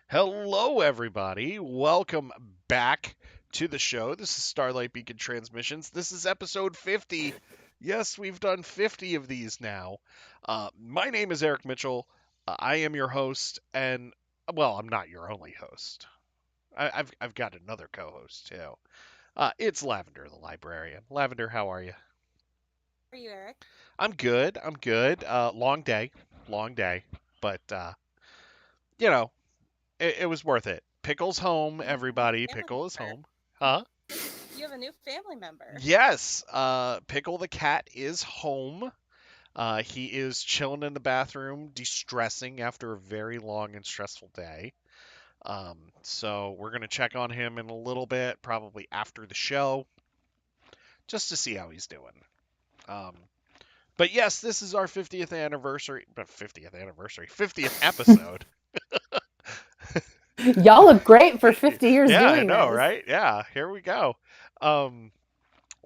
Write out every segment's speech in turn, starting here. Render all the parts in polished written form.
Hello, everybody. Welcome back to the show. This is Starlight Beacon Transmissions. This is episode 50. Yes, we've done 50 of these now. My name is Eric Mitchell. I am your host, and well, I'm not your only host. I've got another co-host too. It's Lavender, the librarian. Lavender, how are you? Are you Eric? I'm good. I'm good. Long day, but you know, it was worth it. Pickle's home, You have a new everybody. family Pickle is member. home. Huh? You have a new family member. Yes, Pickle the cat is home. He is chilling in the bathroom, de-stressing after a very long and stressful day. So we're gonna check on him in a little bit, probably after the show, just to see how he's doing. Um, but yes, this is our 50th anniversary, but 50th anniversary, 50th episode. Y'all look great for 50 years Yeah, I doing know, this. right? Yeah, here we go. Um,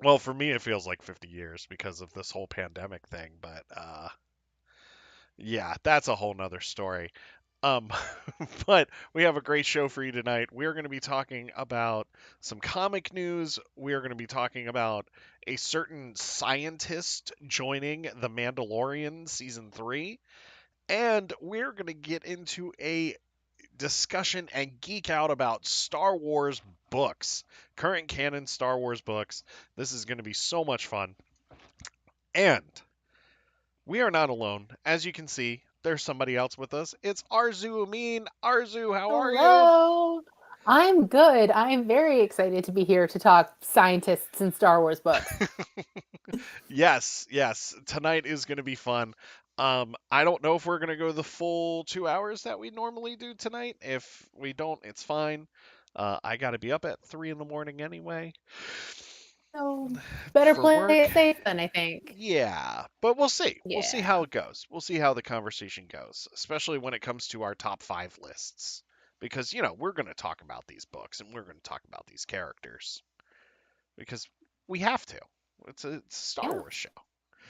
well, for me, it feels like 50 years because of this whole pandemic thing, but yeah, that's a whole nother story. Um, but we have a great show for you tonight. We're going to be talking about some comic news. We are going to be talking about a certain scientist joining The Mandalorian season 3. And we're going to get into a discussion and geek out about Star Wars books, current canon Star Wars books. This is going to be so much fun. And we are not alone. As you can see, there's somebody else with us. It's Arzu Amin. Arzu, how are you? Hello. I'm good. I'm very excited to be here to talk scientists and Star Wars books. Yes, yes. Tonight is going to be fun. I don't know if we're going to go the full 2 hours that we normally do tonight. If we don't, it's fine. I got to be up at 3 in the morning anyway So better for play work. it safe then, I think. Yeah, but we'll see. We'll see Yeah. how it goes. We'll see how the conversation goes, especially when it comes to our top 5 lists. Because, we're going to talk about these books and we're going to talk about these characters because we have to. It's a Star Yeah. Wars show.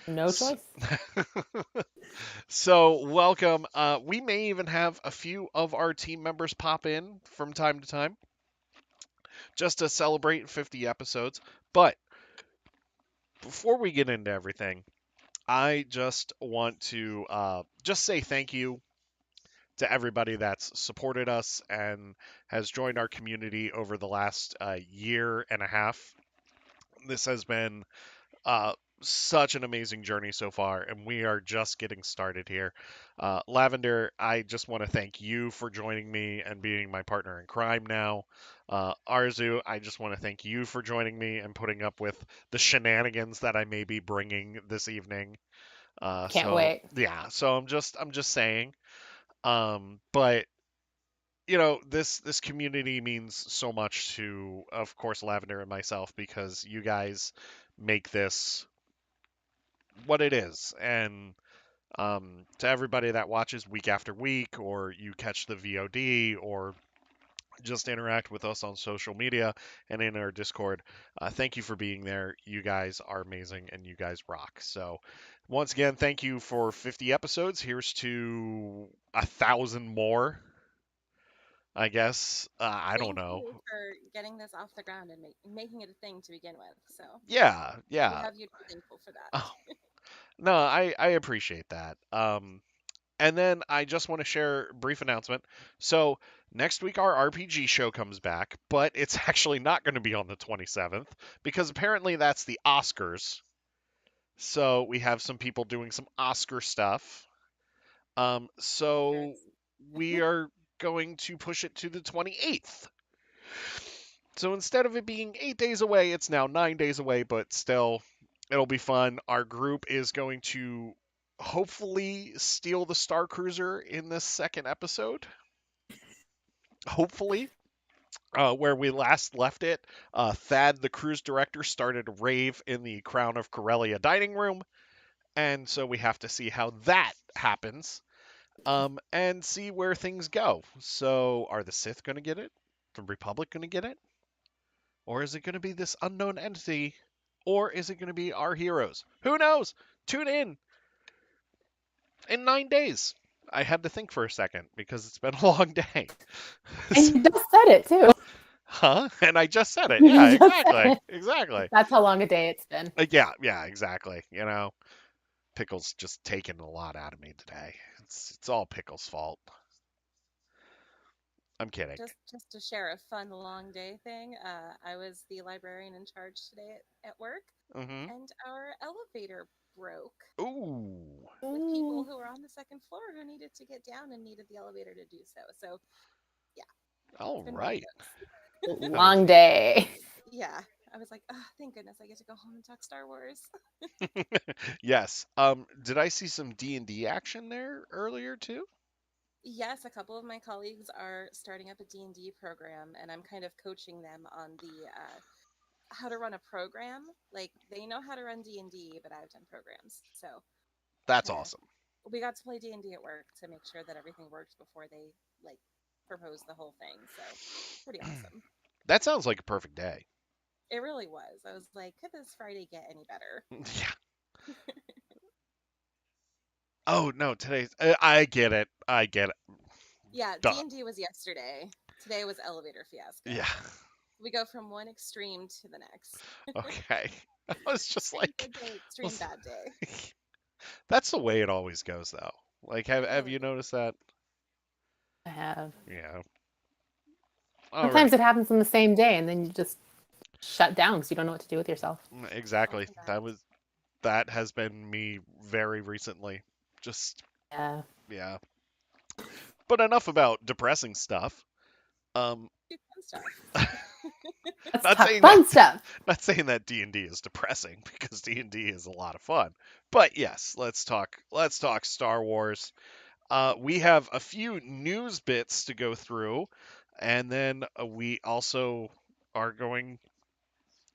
No So, choice. so welcome. We may even have a few of our team members pop in from time to time just to celebrate 50 episodes. But before we get into everything, I just want to just say thank you to everybody that's supported us and has joined our community over the last year and a half. This has been uh, such an amazing journey so far, and we are just getting started here. Lavender, I just want to thank you for joining me and being my partner in crime now. Arzu, I just want to thank you for joining me and putting up with the shenanigans that I may be bringing this evening. Can't So wait. yeah, so I'm just saying. But this community means so much to, of course, Lavender and myself because you guys make this what it is. And to everybody that watches week after week, or you catch the VOD, or just interact with us on social media and in our Discord, thank you for being there. You guys are amazing and you guys rock. So, once again, thank you for 50 episodes. Here's to 1,000 more, I guess. I don't Thank know. you for getting this off the ground and making it a thing to begin with. So Yeah, we yeah. have you to be thankful for that. Oh, no, I appreciate that. And then I just want to share a brief announcement. So next week our RPG show comes back, but it's actually not going to be on the 27th because apparently that's the Oscars. So we have some people doing some Oscar stuff. So Nerds. we are going to push it to the 28th. So instead of it being 8 days away, it's now 9 days away, but still, it'll be fun. Our group is going to hopefully steal the Star Cruiser in this second episode. Hopefully. Where we last left it, Thad, the cruise director, started a rave in the Crown of Corellia dining room, and so we have to see how that happens, and see where things go. So, are the Sith going to get it? The Republic going to get it? Or is it going to be this unknown entity? Or is it going to be our heroes? Who knows? Tune in 9 days. I had to think for a second because it's been a long day. And you just said it too. Huh? And I just said it. Yeah, You just said exactly. it. Exactly. That's how long a day it's been. Yeah, exactly. Pickle's just taking a lot out of me today. It's all Pickle's fault. I'm kidding. Just to share a fun long day thing, I was the librarian in charge today at work, Mm-hmm. and our elevator broke Ooh. with people Ooh, who were on the second floor who needed to get down and needed the elevator to do so. So yeah, it's All been one of right. those. That is long day. Yeah, I was like, oh, thank goodness I get to go home and talk Star Wars. yes. Did I see some D&D action there earlier too? Yes, a couple of my colleagues are starting up a D&D program, and I'm kind of coaching them on the how to run a program. Like they know how to run D&D, but I've done programs, so That's kind of awesome. we got to play D&D at work to make sure that everything worked before they like proposed the whole thing. So pretty awesome. That sounds like a perfect day. It really was. I was like, could this Friday get any better? Yeah. Oh no, today's. I get it. I get it. Yeah, Duh. D&D was yesterday. Today was elevator Yeah. fiasco. We go from one extreme to the next. Okay. I was just Extreme like, good day, extreme was- bad day. that's the way it always goes, though. Like, It have really you noticed that? I have. Yeah. All Sometimes right. it happens on the same day, and then you just shut down because you don't know what to do with yourself. Exactly. Often that. That has been me very recently. Just Yeah. yeah. But enough about depressing stuff. Um, Do fun stuff. Let's not talk saying that fun stuff. not saying that D&D is depressing because D&D is a lot of fun. But yes, let's talk Star Wars. We have a few news bits to go through, and then we also are going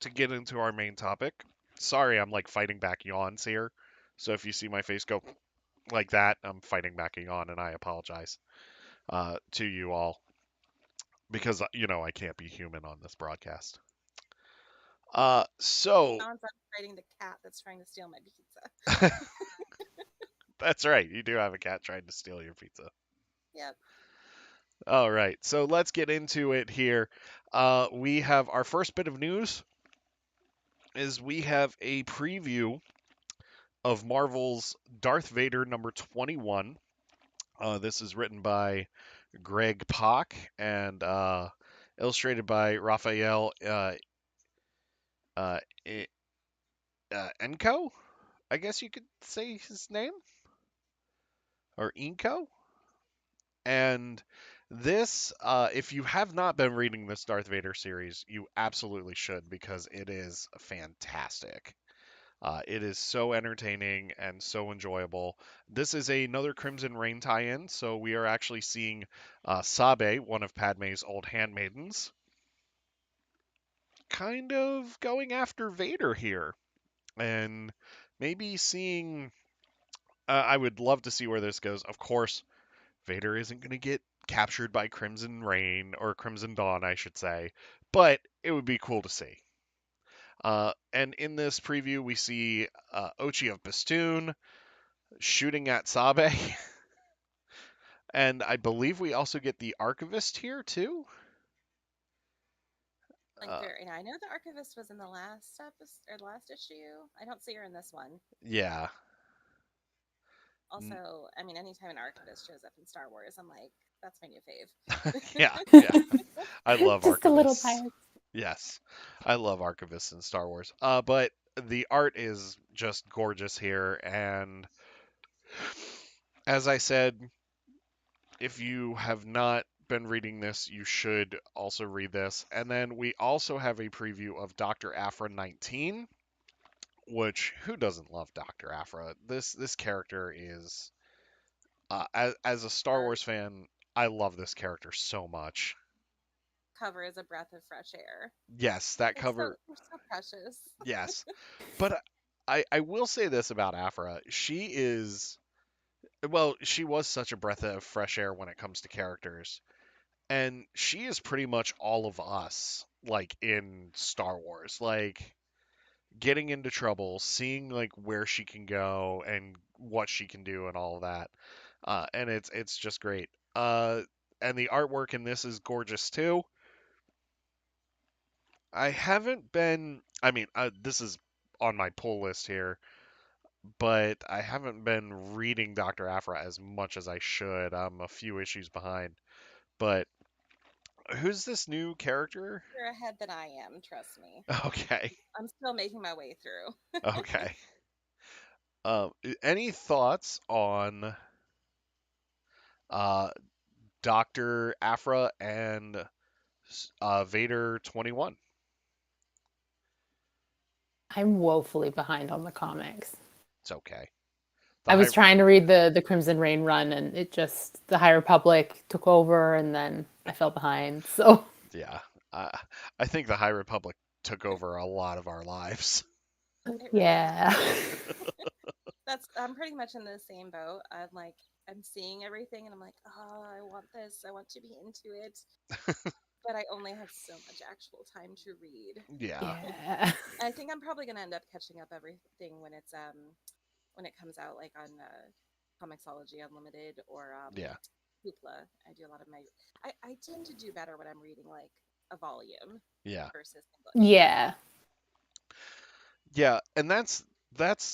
to get into our main topic. Sorry, I'm like fighting back yawns here. So if you see my face go like that, I'm fighting back a yawn, and I apologize to you all because I can't be human on this broadcast. So Sounds like fighting the cat that's trying to steal my pizza. that's right. You do have a cat trying to steal your pizza. Yep. All right, so let's get into it here. We have our first bit of news is we have a preview of Marvel's Darth Vader number 21. This is written by Greg Pak and illustrated by Raphael uh, Enco. I guess you could say his name or Inco. And this, if you have not been reading this Darth Vader series, you absolutely should because it is fantastic. It is so entertaining and so enjoyable. This is another Crimson Reign tie-in, so we are actually seeing Sabe, one of Padme's old handmaidens, kind of going after Vader here, and maybe seeing. I would love to see where this goes. Of course, Vader isn't going to get captured by Crimson Rain or Crimson Dawn, I should say, but it would be cool to see. And in this preview, we see Ochi of Bastoon shooting at Sabe, and I believe we also get the Archivist here too. Uh, Unclear. And I know the archivist was in the last episode or the last issue. I don't see her in this one. yeah, Also, I mean, anytime an archivist shows up in Star Wars, I'm like, that's my new fave. yeah. I love Just a little Archivists. tired. Yes, I love Archivists in Star Wars. But the art is just gorgeous here, and as I said, if you have not been reading this, you should also read this. And then we also have a preview of Dr. Aphra 19, which who doesn't love Dr. Aphra? This character is as a Star Her Wars fan, I love this character so much. cover is a breath of fresh air. Yes, that cover. They're so precious. Yes, but I will say this about Aphra. She is well, she was such a breath of fresh air when it comes to characters. And she is pretty much all of us, like in Star Wars. Like getting into trouble, seeing like where she can go and what she can do and all of that. and it's just great. And the artwork in this is gorgeous too. I haven't been. I mean, this is on my pull list here, but I haven't been reading Dr. Aphra as much as I should. I'm a few issues behind. But who's this new character? You're ahead than I am, trust me. Okay, I'm still making my way through. okay. Any thoughts on uh, Dr. Aphra and Vader 21? I'm woefully behind on the comics. It's okay. The I high, was trying to read the Crimson Rain run, and it just the High Republic took over, and then I fell behind. So yeah, uh, I think the High Republic took over a lot of our lives. It really yeah, that's I'm pretty much in the same boat. I'm seeing everything and I'm like, oh, I want this. I want to be into it. But I only have so much actual time to read. Yeah, yeah, I think I'm probably gonna end up catching up everything when it comes out like on Comixology Unlimited or yeah, Hoopla. I do a lot of my I tend to do better when I'm reading like a volume yeah, versus single issue. yeah, yeah. And that's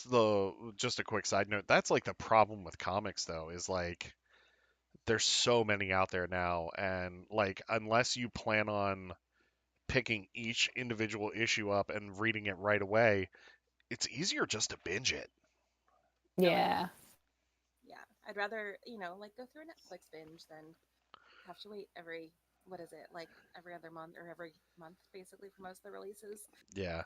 the just a quick side note. That's like the problem with comics though, is like there's so many out there now, and like unless you plan on picking each individual issue up and reading it right away, it's easier just to binge it. Oh, it is. yeah, Yeah, I'd rather like go through a Netflix binge than have to wait every what is it like every other month or every month basically for most of the releases. Yeah,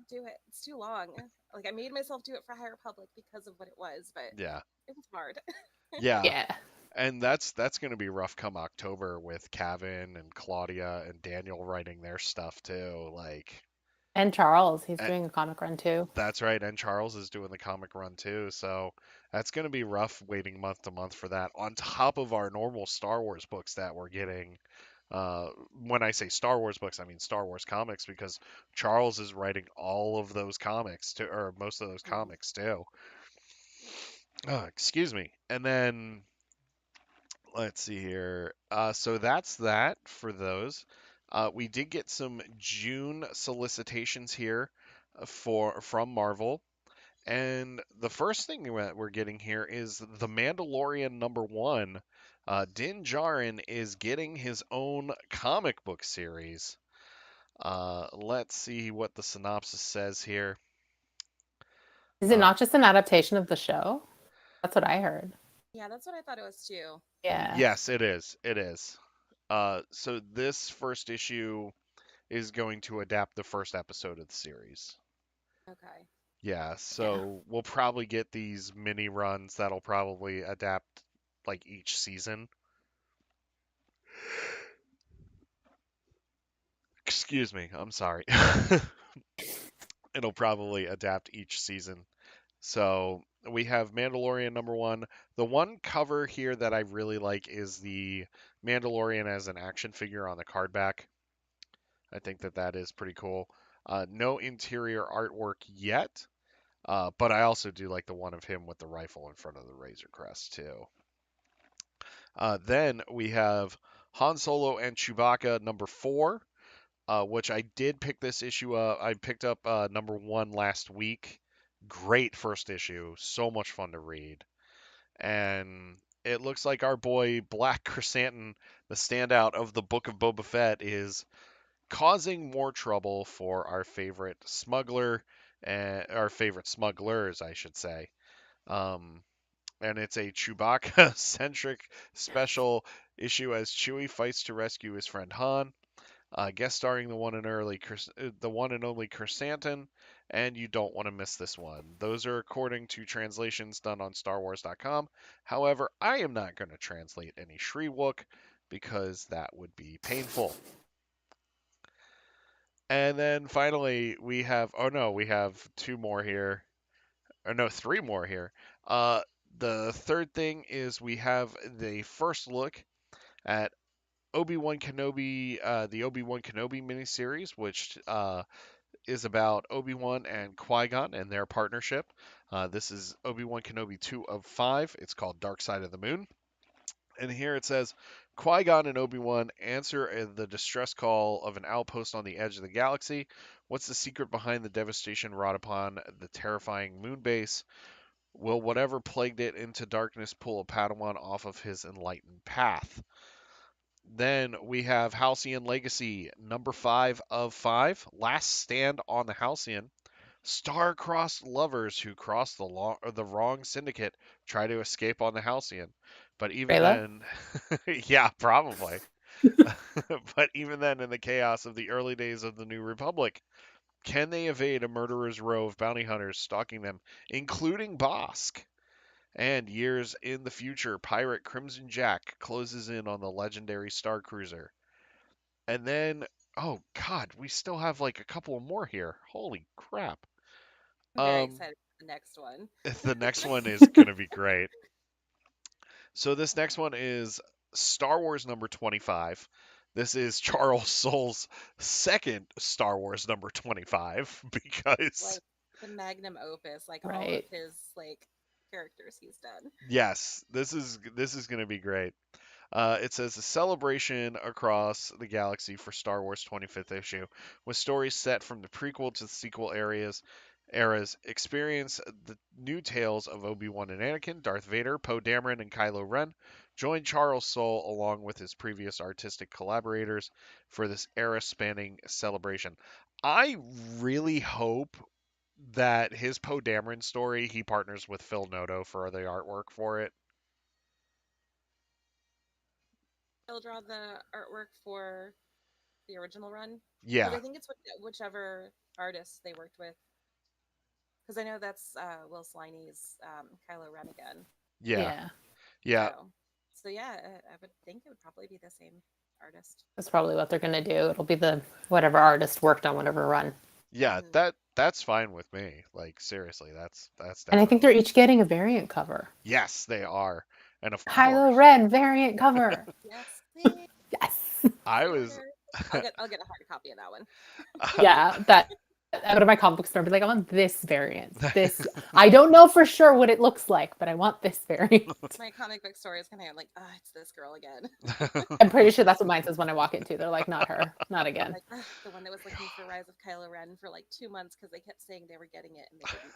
Do it. It's too long. Like I made myself do it for High Republic because of what it was, but yeah, it was hard. yeah. yeah. And that's going to be rough come October with Kevin and Claudia and Daniel writing their stuff too. Like, And Charles, he's eh, doing a comic run too. that's right. And Charles is doing the comic run too. So that's going to be rough waiting month to month for that. On top of our normal Star Wars books that we're getting. When I say Star Wars books, I mean Star Wars comics because Charles is writing all of those comics too, or most of those Mm. comics too. Excuse me. And then let's see here. So that's that for those. We did get some June solicitations here for from Marvel, and the first thing that we're getting here is The Mandalorian #1. Din Djarin is getting his own comic book series. Let's see what the synopsis says here. Is it Uh, not just an adaptation of the show? That's what I heard. Yeah, that's what I thought it was too. Yeah, yes, it is. It is. So this first issue is going to adapt the first episode of the series. Okay. Yeah, yeah. so we'll probably get these mini runs that'll probably adapt like each season. Excuse me, I'm sorry. It'll probably adapt each season. So we have Mandalorian #1. The one cover here that I really like is the Mandalorian as an action figure on the card back. I think that that is pretty cool. No interior artwork yet, but I also do like the one of him with the rifle in front of the Razor Crest too. Then we have Han Solo and Chewbacca #4, which I did pick this issue up. I picked up #1 last week. Great first issue, so much fun to read, and it looks like our boy Black Chrysanthemum, the standout of the Book of Boba Fett, is causing more trouble for our favorite smuggler and our favorite smugglers, I should say. Um, and it's a Chewbacca centric special issue as Chewie fights to rescue his friend Han. Guest starring the one and only Chrysanthemum, and you don't want to miss this one. Those are according to translations done on StarWars.com. However, I am not going to translate any Shriwook because that would be painful. And then finally, we have we have two more here. Or no, three more here. Uh, the third thing is we have the first look at Obi-Wan Kenobi, the Obi-Wan Kenobi miniseries, which is about Obi-Wan and Qui-Gon and their partnership. This is Obi-Wan Kenobi 2 of 5. It's called Dark Side of the Moon. And here it says Qui-Gon and Obi-Wan answer the distress call of an outpost on the edge of the galaxy. What's the secret behind the devastation wrought upon the terrifying moon base? Will whatever plagued it into darkness pull a Padawan off of his enlightened path? Then we have Halcyon Legacy, number 5 of 5. Last Stand on the Halcyon. Star-crossed lovers who cross the wrong syndicate try to escape on the Halcyon. But even Raylo? then, yeah, probably. But even then, in the chaos of the early days of the New Republic, can they evade a murderer's row of bounty hunters stalking them, including Bosk? And years in the future, pirate Crimson Jack closes in on the legendary Star Cruiser. And then, oh God, we still have like a couple more here. Holy crap. I'm very Um, excited for the next one. the next one is going to be great. So this next one is Star Wars number 25. This is Charles Soule's second Star Wars number 25 because Like the magnum opus, like all of Right. his like characters he's done. yes, this is going to be great. It says a celebration across the galaxy for Star Wars 25th issue, with stories set from the prequel to the sequel eras. Experience the new tales of Obi-Wan and Anakin, Darth Vader, Poe Dameron, and Kylo Ren. Join Charles Soule along with his previous artistic collaborators for this era-spanning celebration. I really hope that his Poe Dameron story, he partners with Phil Noto for the artwork for it. He'll draw the artwork for the original run because Yeah, I think it's whichever artist they worked with. Because I know that's Will Sliney's Kylo Ren again. yeah, Yeah. yeah. So yeah, I would think it would probably be the same artist. That's probably what they're gonna do. It'll be the whatever artist worked on whatever run. Yeah, Hmm. that's fine with me. Like seriously, that's And I think they're definitely. each getting a variant cover. Yes, they are. And of Kylo course, Ren variant cover. Yes, please. Yes. I was Order. I'll get a hard copy of that one. Yeah, that I go to my comic book store and be like, I want this variant. This I don't know for sure what it looks like, but I want this variant. My comic book store is kind of like, oh, it's this girl again. I'm pretty sure that's what mine says when I walk into. They're like, not her, not again. Like the one that was looking for Rise of Kylo Ren for like 2 months because they kept saying they were getting it and they didn't.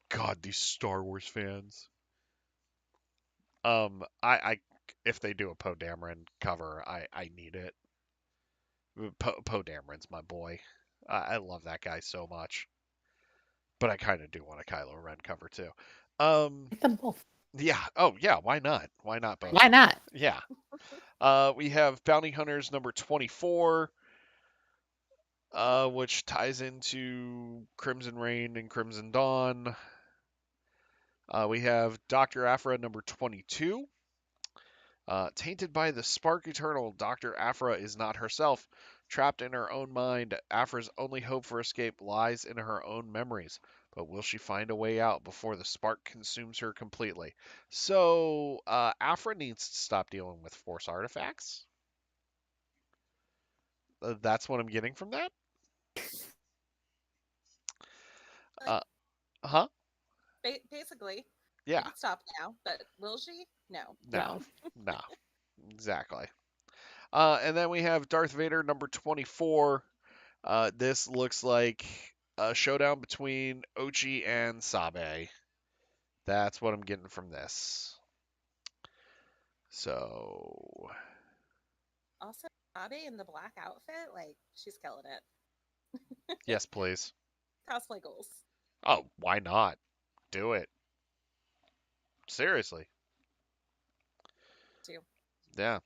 God, these Star Wars fans. I if they do a Poe Dameron cover, I need it. Poe Dameron's my boy. I love that guy so much. But I kind of do want a Kylo Ren cover too. Um, Get them both. yeah. Oh, yeah. Why not? Why not Why both? Why not? Yeah. We have Bounty Hunters number 24, which ties into Crimson Reign and Crimson Dawn. We have Dr. Aphra number 22. Tainted by the spark eternal, Dr. Aphra is not herself. Trapped in her own mind, Aphra's only hope for escape lies in her own memories. But will she find a way out before the spark consumes her completely? So, Aphra needs to stop dealing with Force artifacts. That's what I'm getting from that. Like, Uh, huh? basically, she Yeah. could stop now, but will she? No. No. No. No. Exactly. And then we have Darth Vader number 24. This looks like a showdown between Ochi and Sabe. That's what I'm getting from this. So, Also, Abe in the black outfit, like she's killing it. yes, please. Cosplay goals. Oh, why not? Do it. Seriously. Too. Yeah.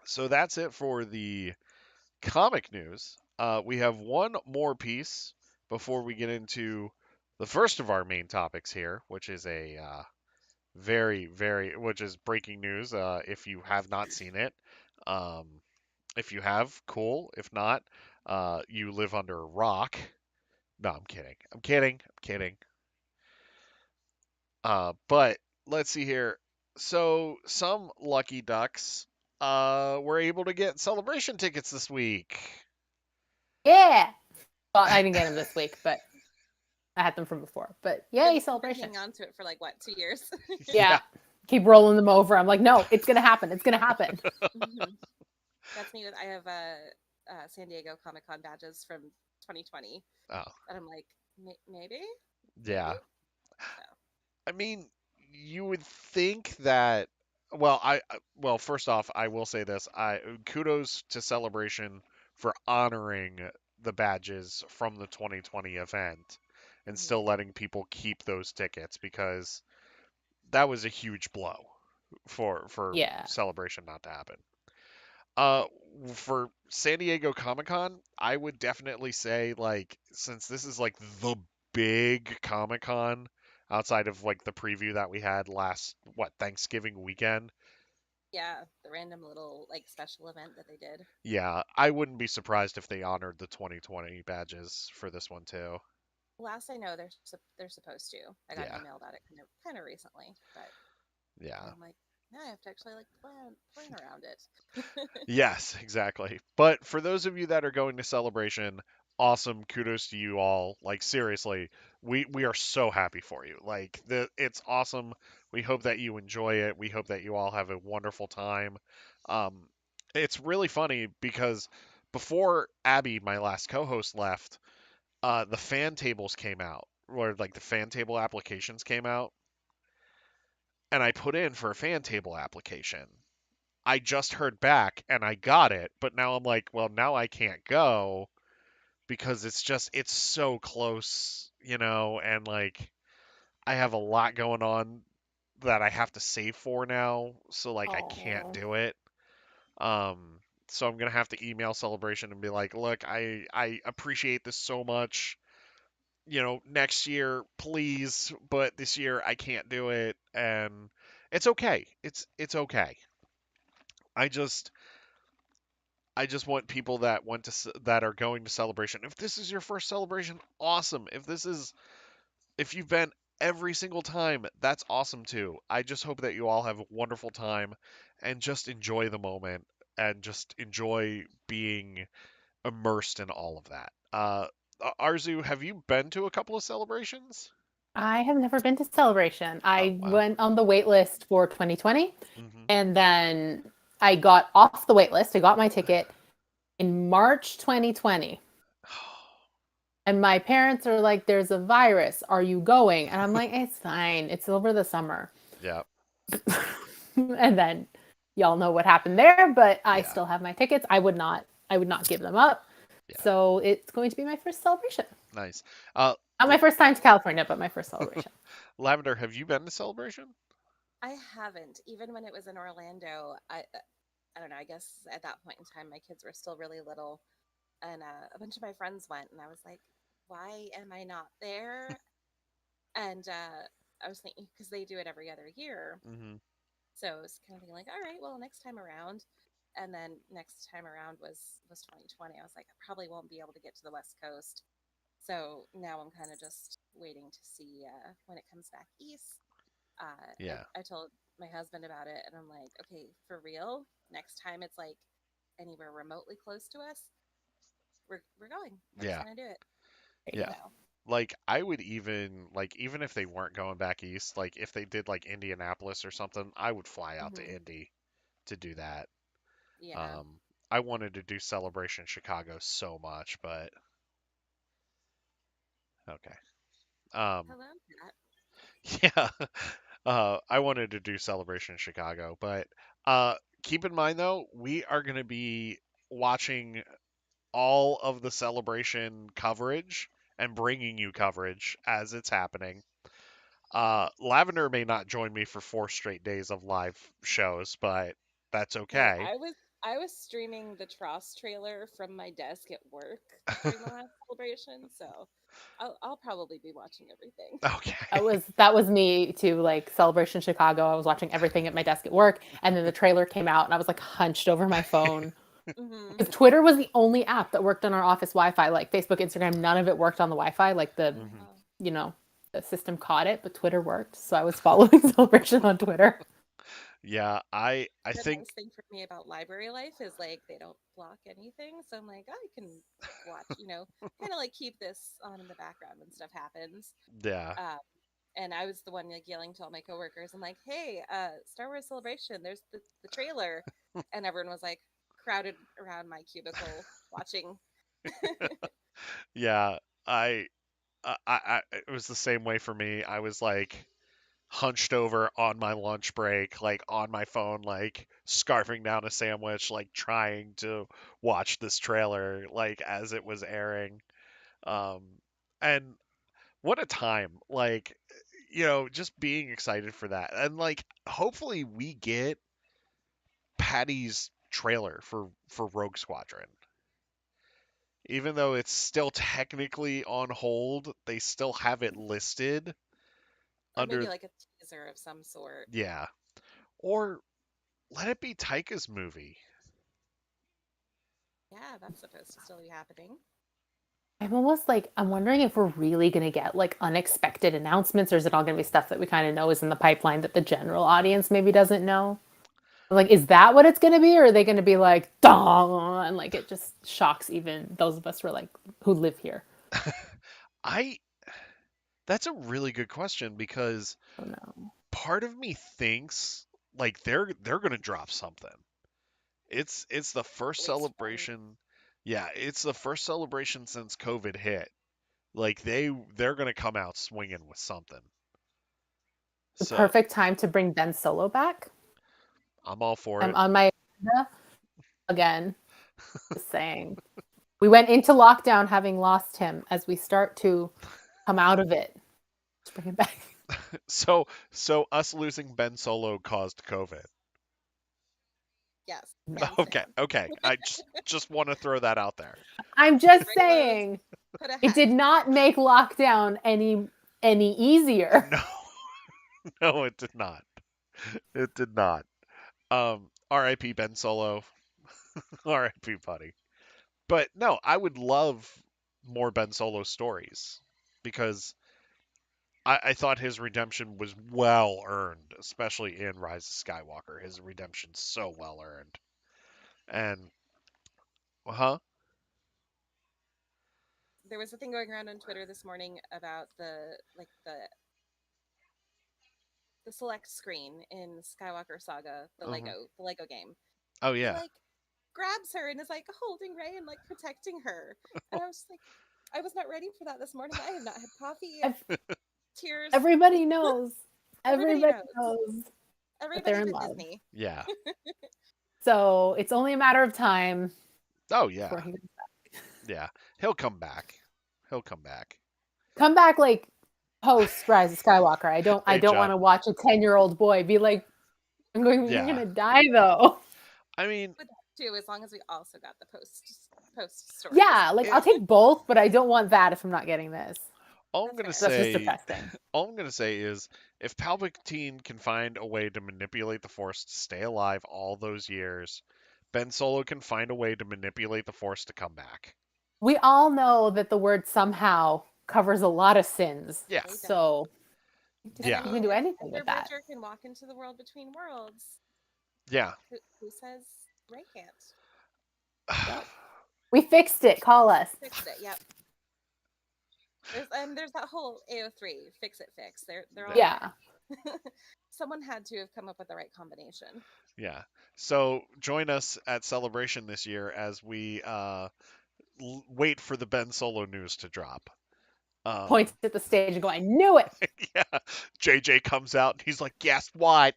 So that's it for the comic news. We have one more piece before we get into the first of our main topics here, which is a which is breaking news. If you have not seen it, um, if you have, cool. If not, you live under a rock. No, I'm kidding. I'm kidding. I'm kidding. But let's see here. So some lucky ducks were able to get celebration tickets this week. Yeah. Well, I didn't get them this week, but I had them from before. But yay, Been celebration. hanging on to it for like what, 2 years? Yeah. Keep rolling them over. I'm like, no, it's gonna happen. It's gonna happen. Mhm. That's me. I have San Diego Comic Con badges from 2020, Oh, and I'm like, maybe, maybe. yeah. So I mean, you would think that. Well, well, first off, I will say this. I kudos to Celebration for honoring the badges from the 2020 event and mhm. still letting people keep those tickets because that was a huge blow for Yeah. Celebration not to happen. Uh, for San Diego Comic Con, I would definitely say like since this is like the big Comic Con outside of like the preview that we had last Thanksgiving weekend. Yeah, the random little like special event that they did. Yeah, I wouldn't be surprised if they honored the 2020 badges for this one too. Last I know, they're supposed to. I got an Yeah, email about it kind of recently, but yeah. now I'm like, now I have to actually like plan around it. Yes, exactly. But for those of you that are going to Celebration, awesome. Kudos to you all. Like seriously, we are so happy for you. Like it's awesome. We hope that you enjoy it. We hope that you all have a wonderful time. Um, it's really funny because before Abby, my last co-host, left, the fan tables came out, or like the fan table applications came out, and I put in for a fan table application. I just heard back and I got it, but now I'm like, well, now I can't go because it's so close, and like I have a lot going on that I have to save for now, so like I can't Oh. do it. Um so I'm going to have to email Celebration and be like, "Look, I appreciate this so much. Next year, please, but this year I can't do it." And it's okay. It's okay. I just I just want people that that are going to Celebration. If this is your first Celebration, awesome. If you've been every single time, that's awesome too. I just hope that you all have a wonderful time and just enjoy the moment and just enjoy being immersed in all of that. Arzu, have you been to a couple of celebrations? I have never been to Celebration. Oh I wow. went on the wait list for 2020, Hmm. and then I got off the wait list. I got my ticket in March 2020. And my parents are like, there's a virus. Are you going? And I'm like, it's fine. It's over the summer. Yeah, And then y'all know what happened there, but I yeah, still have my tickets. I would not give them up. yeah. So it's going to be my first celebration. Nice. Uh, Not my first time to California, but my first celebration. Lavender, have you been to Celebration? I haven't. Even when it was in Orlando, I don't know. I guess at that point in time, my kids were still really little, and a bunch of my friends went, and I was like, why am I not there? And I was thinking because they do it every other year, Hmm. so I was kind of thinking like, all right, well, next time around. And then next time around was 2020. I was like, I probably won't be able to get to the West Coast. So now I'm kind of just waiting to see when it comes back east. Yeah, I told my husband about it, and I'm like, okay, for real. Next time it's like anywhere remotely close to us, we're going. We're just yeah, gonna do it. yeah. So Like I would even if they weren't going back east, like if they did like Indianapolis or something, I would fly out to hmm Indy to do that. yeah. Um, I wanted to do Celebration Chicago so much, but okay. Um, Hello, Pat. yeah, I wanted to do Celebration Chicago, but uh, keep in mind though, we are going to be watching all of the Celebration coverage and bringing you coverage as it's happening. Lavender may not join me for 4 straight days of live shows, but that's Hey, okay. I was streaming the Tross trailer from my desk at work during the last celebration, so I'll probably be watching everything. Okay. That was me too, like Celebration Chicago. I was watching everything at my desk at work, and then the trailer came out, and I was like hunched over my phone. hmm Because Twitter was the only app that worked on our office Wi-Fi. Like Facebook, Instagram, none of it worked on the Wi-Fi. Like Hmm. you know, the system caught it, but Twitter worked. So I was following Celebration on Twitter. Yeah, I The think nice thing for me about library life is like they don't block anything, so I'm like, I can watch, kind of like keep this on in the background when stuff happens. yeah. Um, and I was the one like yelling to all my coworkers, I'm like, hey, Star Wars Celebration, there's the trailer, and everyone was like crowded around my cubicle watching. Yeah, I, it was the same way for me. I was like hunched over on my lunch break, like on my phone, like scarfing down a sandwich, like trying to watch this trailer, like as it was airing. Um, and what a time! Like, just being excited for that, and like hopefully we get Patty's trailer for Rogue Squadron. Even though it's still technically on hold, they still have it listed Or maybe under, like a teaser of some sort. yeah. Or let it be Taika's movie. Yeah, that's supposed to still be happening. I'm almost like I'm wondering if we're really gonna get like unexpected announcements, or is it all gonna be stuff that we kind of know is in the pipeline that the general audience maybe doesn't know? Like, is that what it's gonna be, or are they gonna be like, "Dong," and like it just shocks even those of us who are like who live here? I That's a really good question because I don't know. part of me thinks like they're going to drop something. It's the first Big surprise. celebration. Yeah, it's the first celebration since COVID hit. Like they're going to come out swinging with something. The So, perfect time to bring Ben Solo back. I'm all for I'm it. on my agenda again. Just saying. We went into lockdown having lost him. As we start to come out of it, let's bring him back. So us losing Ben Solo caused COVID. Yes, No. hands Okay, down. okay. I just want to throw that out there. I'm just Ring loads, saying put a it hat. did not make lockdown any easier. No, no, it did not. It did not. R.I.P. Ben Solo. R.I.P. buddy. But no, I would love more Ben Solo stories because I thought his redemption was well earned, especially in Rise of Skywalker. His redemption's so well earned. And, huh? There was a thing going around on Twitter this morning about the select screen in Skywalker Saga, the Hmm. Lego game. Oh, He yeah. like grabs her and is like holding Ray and like protecting her. And I was just like, I was not ready for that this morning. I have not had coffee. Tears. Everybody knows. Everybody Everybody knows. knows that they're Everybody in but love. Disney. Yeah. So it's only a matter of time Oh, before yeah. he Yeah. He'll come back. He'll come back. come back like post Rise of Skywalker. I Hey, don't want Jeff. to watch a 10-year-old boy be like, I'm going, you're Yeah. gonna die though. I mean, With that too, as long as we also got the post stories. Yeah, like I'll if take both, but I don't want that if I'm not getting this. all I'm That's gonna fair. That's just say, depressing. all I'm gonna say is, if Palpatine can find a way to manipulate the Force to stay alive all those years, Ben Solo can find a way to manipulate the Force to come back. We all know that the word somehow covers a lot of sins. Yeah. They don't. So And I Yeah. you mean, can do if anything Ender with that. Bridger can walk into the world between worlds, Yeah. who says Ray can't? Yep. We fixed it. Call us. Fixed it. Yep. There's that whole AO3 fix it fix. They're all Yeah. someone had to have come up with the right combination. Yeah. So join us at Celebration this year as we wait for the Ben Solo news to drop. Points at the stage and go, I knew it. Yeah. JJ comes out and he's like, "Guess what?"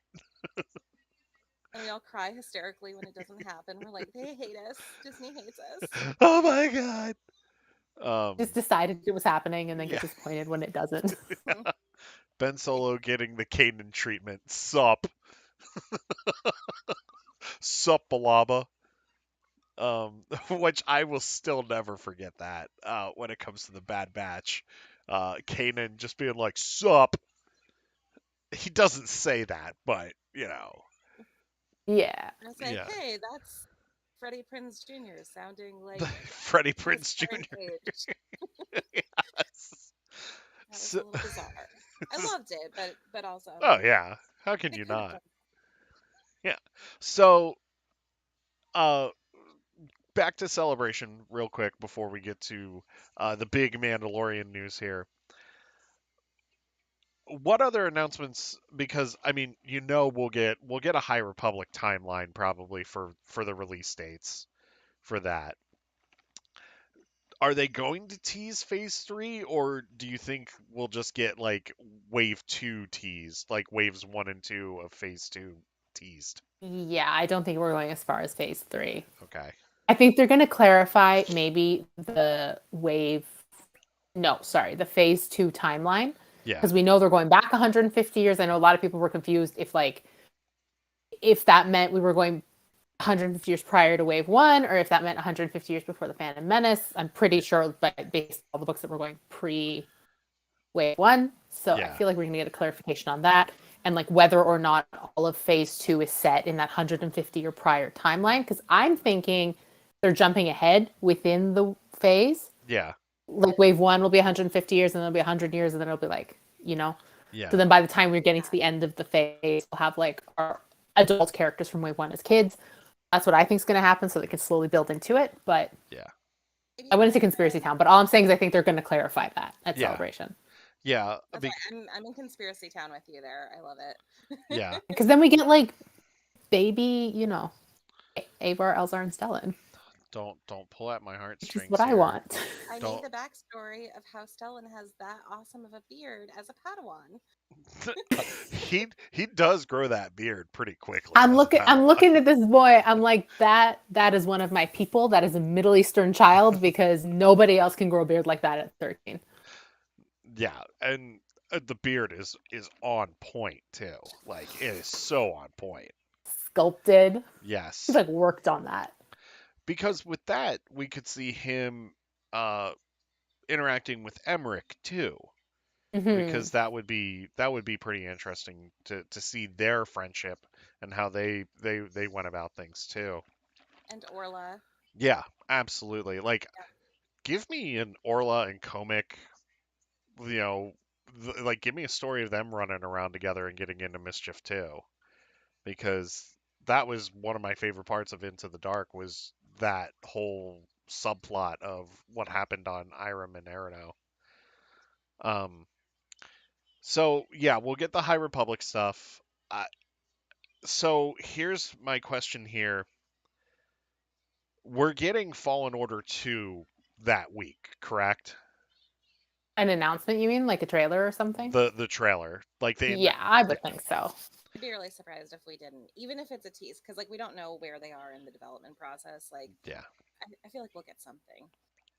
And we all cry hysterically when it doesn't happen. We're like, they hate us. Disney hates us. Oh my god. Just decided it was happening and then get Yeah. disappointed when it doesn't. Ben Solo getting the Kanan treatment. Sup. Sup, Balaba. Which I will still never forget that when it comes to the Bad Batch. Kanan just being like, sup. He doesn't say that, but, Yeah. I was like, yeah. hey, that's Freddie Prinze Jr. sounding like Freddie his Prinze current Jr. age. Yes. That was So, a little bizarre. I loved it, but also I'm oh, like, yeah. How can they you could have not? done. So, uh, back to Celebration real quick before we get to the big Mandalorian news here. What other announcements? Because I mean, we'll get a High Republic timeline probably for the release dates for that. Are they going to tease Phase 3, or do you think we'll just get like Wave 2 teased, like Waves 1 and 2 of Phase 2 teased? Yeah, I don't think we're going as far as phase 3. Okay. I think they're going to clarify maybe the wave. No, sorry, the phase 2 timeline, Yeah. because we know they're going back 150 years. I know a lot of people were confused if that meant we were going 150 years prior to wave 1, or if that meant 150 years before the Phantom Menace. I'm pretty sure, but based on all the books that we're going pre wave 1, so I Yeah. feel like we're going to get a clarification on that, and like whether or not all of phase 2 is set in that 150 year prior timeline, because I'm thinking they're jumping ahead within the phase. Yeah. Like wave 1 will be 150 years, and then it'll be 100 years, and then it'll be like, so Yeah. then by the time we're getting to the end of the phase, we'll have like our adult characters from wave 1 as kids. That's what I think is going to happen, so they can slowly build into it. But Yeah. Maybe I wouldn't say like Conspiracy Town, but all I'm saying is I think they're going to clarify that at Yeah. Celebration. Yeah. that's why I'm in Conspiracy Town with you there. I love it. Yeah. Because then we get like baby, Avar, Elzar, and Stellan, Don't pull at my which is heartstrings what I here. want. I Don't. need the backstory of how Stellan has that awesome of a beard as a Padawan. He does grow that beard pretty quickly I'm as a looking. I'm Padawan. looking at this boy. I'm like that. That is one of my people. That is a Middle Eastern child because nobody else can grow a beard like that at 13. Yeah, and the beard is on point too. Like it is so on point. Sculpted. He's Yes, like worked on that. because with that we could see him uh interacting with Emmerich too, Hmm. because that would be pretty interesting to see their friendship and how they went about things too. And Orla. Yeah, absolutely. Like Yeah. give me an Orla and Comic, you know, like give me a story of them running around together and getting into mischief too, because that was one of my favorite parts of Into the Dark was that whole subplot of what happened on Irem and Erino. Um, so yeah, we'll get the High Republic stuff. Uh, so here's my question here: we're getting Fallen Order 2 that week, correct? An announcement, you mean, like a trailer or something? The trailer, like Yeah, I yeah, would think so. I'd be really surprised if we didn't, even if it's a tease, because like we don't know where they are in the development process. Like yeah, I feel like we'll get something.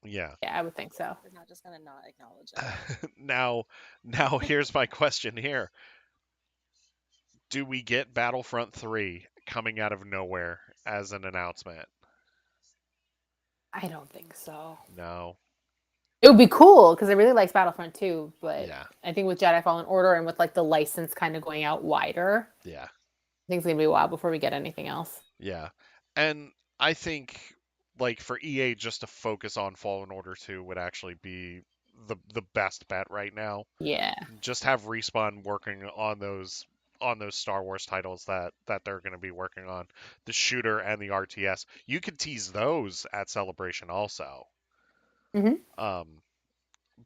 yeah. Yeah, I would think so. They're not just gonna not acknowledge it. now, now here's my question here: do we get Battlefront 3 coming out of nowhere as an announcement? I don't think so. No. It would be cool because I really likes Battlefront 2, but Yeah. I think with Jedi Fallen Order and with like the license kind of going out wider, Yeah. I think it's gonna be a while before we get anything else. Yeah. And I think like for EA just to focus on Fallen Order 2 would actually be the best bet right now. Yeah. Just have Respawn working on those Star Wars titles that they're going to be working on, the shooter and the RTS. You could tease those at Celebration also. Hmm. Um,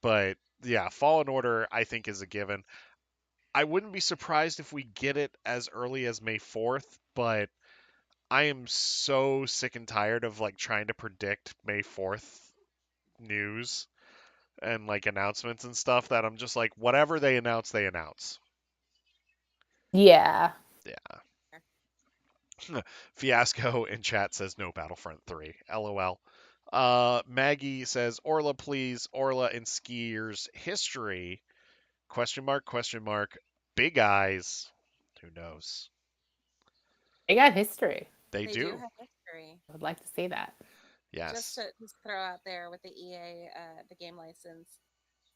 but yeah, Fallen Order I think is a given. I wouldn't be surprised if we get it as early as May 4th, but I am so sick and tired of like trying to predict May 4th news and like announcements and stuff that I'm just like whatever they announce, they announce. Yeah. Yeah. Fiasco in chat says no Battlefront 3. LOL. Maggie says Orla please, Orla and skiers history. Question mark, question mark. Big eyes. Who knows? They got history. They They do do. have history. I would like to see that. Just Yes. to just throw out there with the EA, the game license,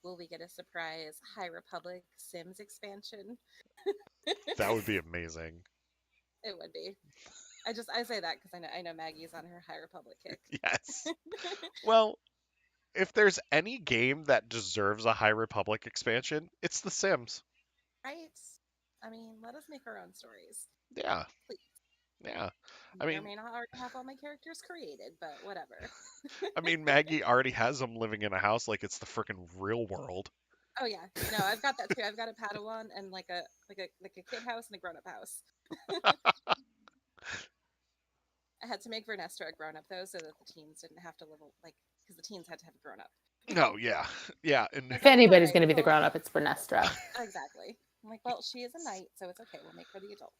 will we get a surprise High Republic Sims expansion? That would be amazing. It would be. I say that because I know Maggie's on her High Republic kick. Yes. Well, if there's any game that deserves a High Republic expansion, it's The Sims. Right? I mean, let us make our own stories, Yeah. please. Yeah. I May or mean, may not already have all my characters created, but whatever. Maggie already has them living in a house like it's the freaking real world. Oh yeah, no, I've got that too. I've got a Padawan and like a kid house and a grown up house. I had to make Vernestra a grown up though, so that the teens didn't have to live like because the teens had to have a grown up. No, yeah, yeah, and I was If like, all anybody's right, going to be the well, grown up, it's Vernestra. exactly. I'm like, well, she is a knight, so it's okay. We'll make her the adult.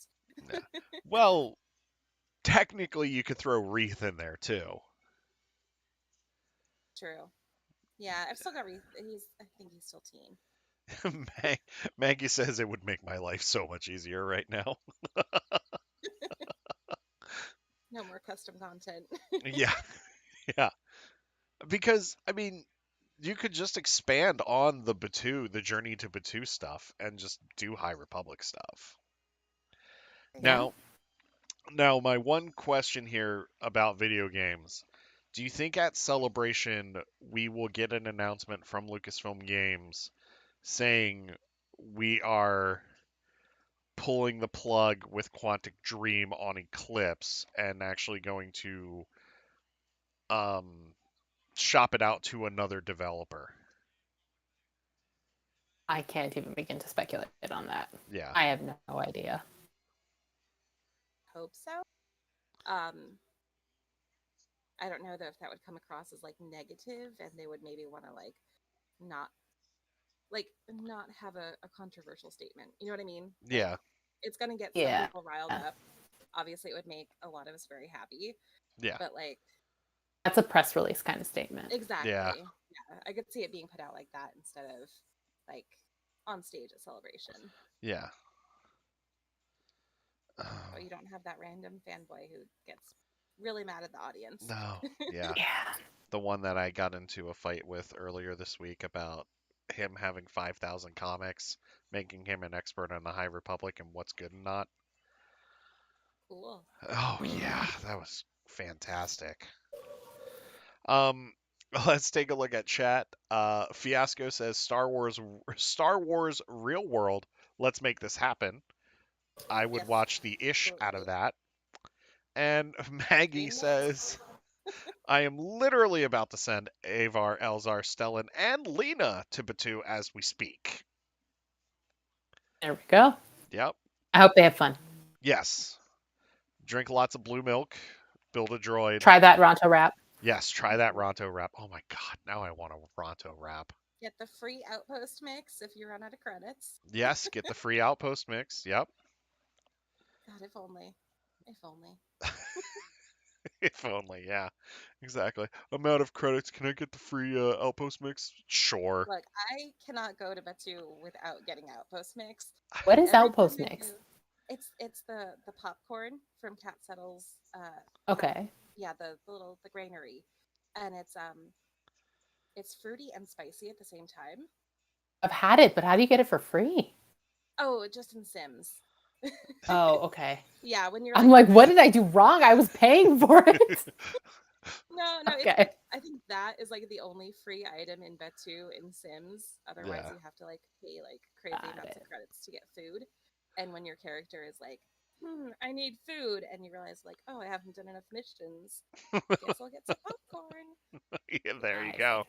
yeah. Well, technically, you could throw Wreath in there too. True. Yeah, I've still got Reese. I think he's still teen. Maggie says it would make my life so much easier right now. No more custom content. Yeah, yeah. Because you could just expand on the Journey to Batu stuff, and just do High Republic stuff. Yeah. Now, now my one question here about video games: do you think at Celebration we will get an announcement from Lucasfilm Games saying we are pulling the plug with Quantic Dream on Eclipse and actually going to um, shop it out to another developer? I can't even begin to speculate on that. Yeah. I have no idea. Hope so. I don't know though if that would come across as like negative, and they would maybe want to not not have a controversial statement. You know what I mean? Like, Yeah. it's gonna get some Yeah. people riled up. Obviously, it would make a lot of us very happy. Yeah. But like, That's a press release kind of statement. exactly. Yeah. Yeah, I could see it being put out like that instead of like on stage at Celebration. Yeah. So you don't have that random fanboy who gets really mad at the audience. No. Yeah. Yeah. The one that I got into a fight with earlier this week about him having 5,000 comics, making him an expert on the High Republic and what's good and not. Cool. Oh yeah, that was fantastic. Um, let's take a look at chat. Fiasco says Star Wars Real World. Let's make this happen. I would Yes, watch the ish out of absolutely. that. And Maggie Green lights. says, I am literally about to send Avar, Elzar, Stellan, and Lena to Batu as we speak. There we go. Yep. I hope they have fun. Yes. Drink lots of blue milk. Build a droid. Try that Ronto wrap. Yes, try that Ronto wrap. Oh my god, now I want a Ronto wrap. Get the free Outpost mix if you run out of credits. Yes, get the free Outpost mix. Yep. God, if only. If only. If only, yeah. Exactly. I'm out of credits. Can I get the free Outpost mix? Sure. Look, I cannot go to Batu without getting Outpost mix. What is Every Outpost time I mix? do- it's the popcorn from Cat Settle's Okay. yeah, the granary. And it's fruity and spicy at the same time. I've had it, but how do you get it for free? Oh, just in Sims. Oh, okay. Yeah, when you're I'm like, what did I do wrong? I was paying for it. No, Okay. it's like, I think that is like the only free item in Betu in Sims. Otherwise, Yeah. you have to like pay like crazy Got amounts it. of credits to get food. And when your character is like, I need food, and you realize like, oh, I haven't done enough missions. Guess I'll get some popcorn. Yeah, there you I go.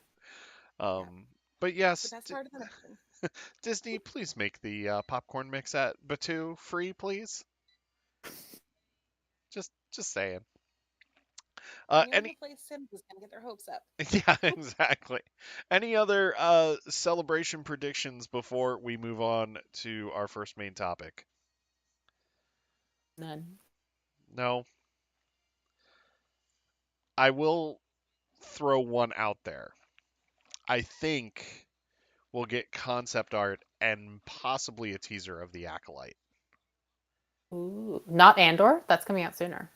Yeah, But it's yes, the best part of the mission. Disney, please make the popcorn mix at Batu free, please. Just saying. Anyone who Any plays Sims is gonna get their hopes up. Yeah, exactly. Any other celebration predictions before we move on to our first main topic? None. No. I will throw one out there. I think we'll get concept art and possibly a teaser of the Acolyte. Ooh, not Andor. That's coming out sooner.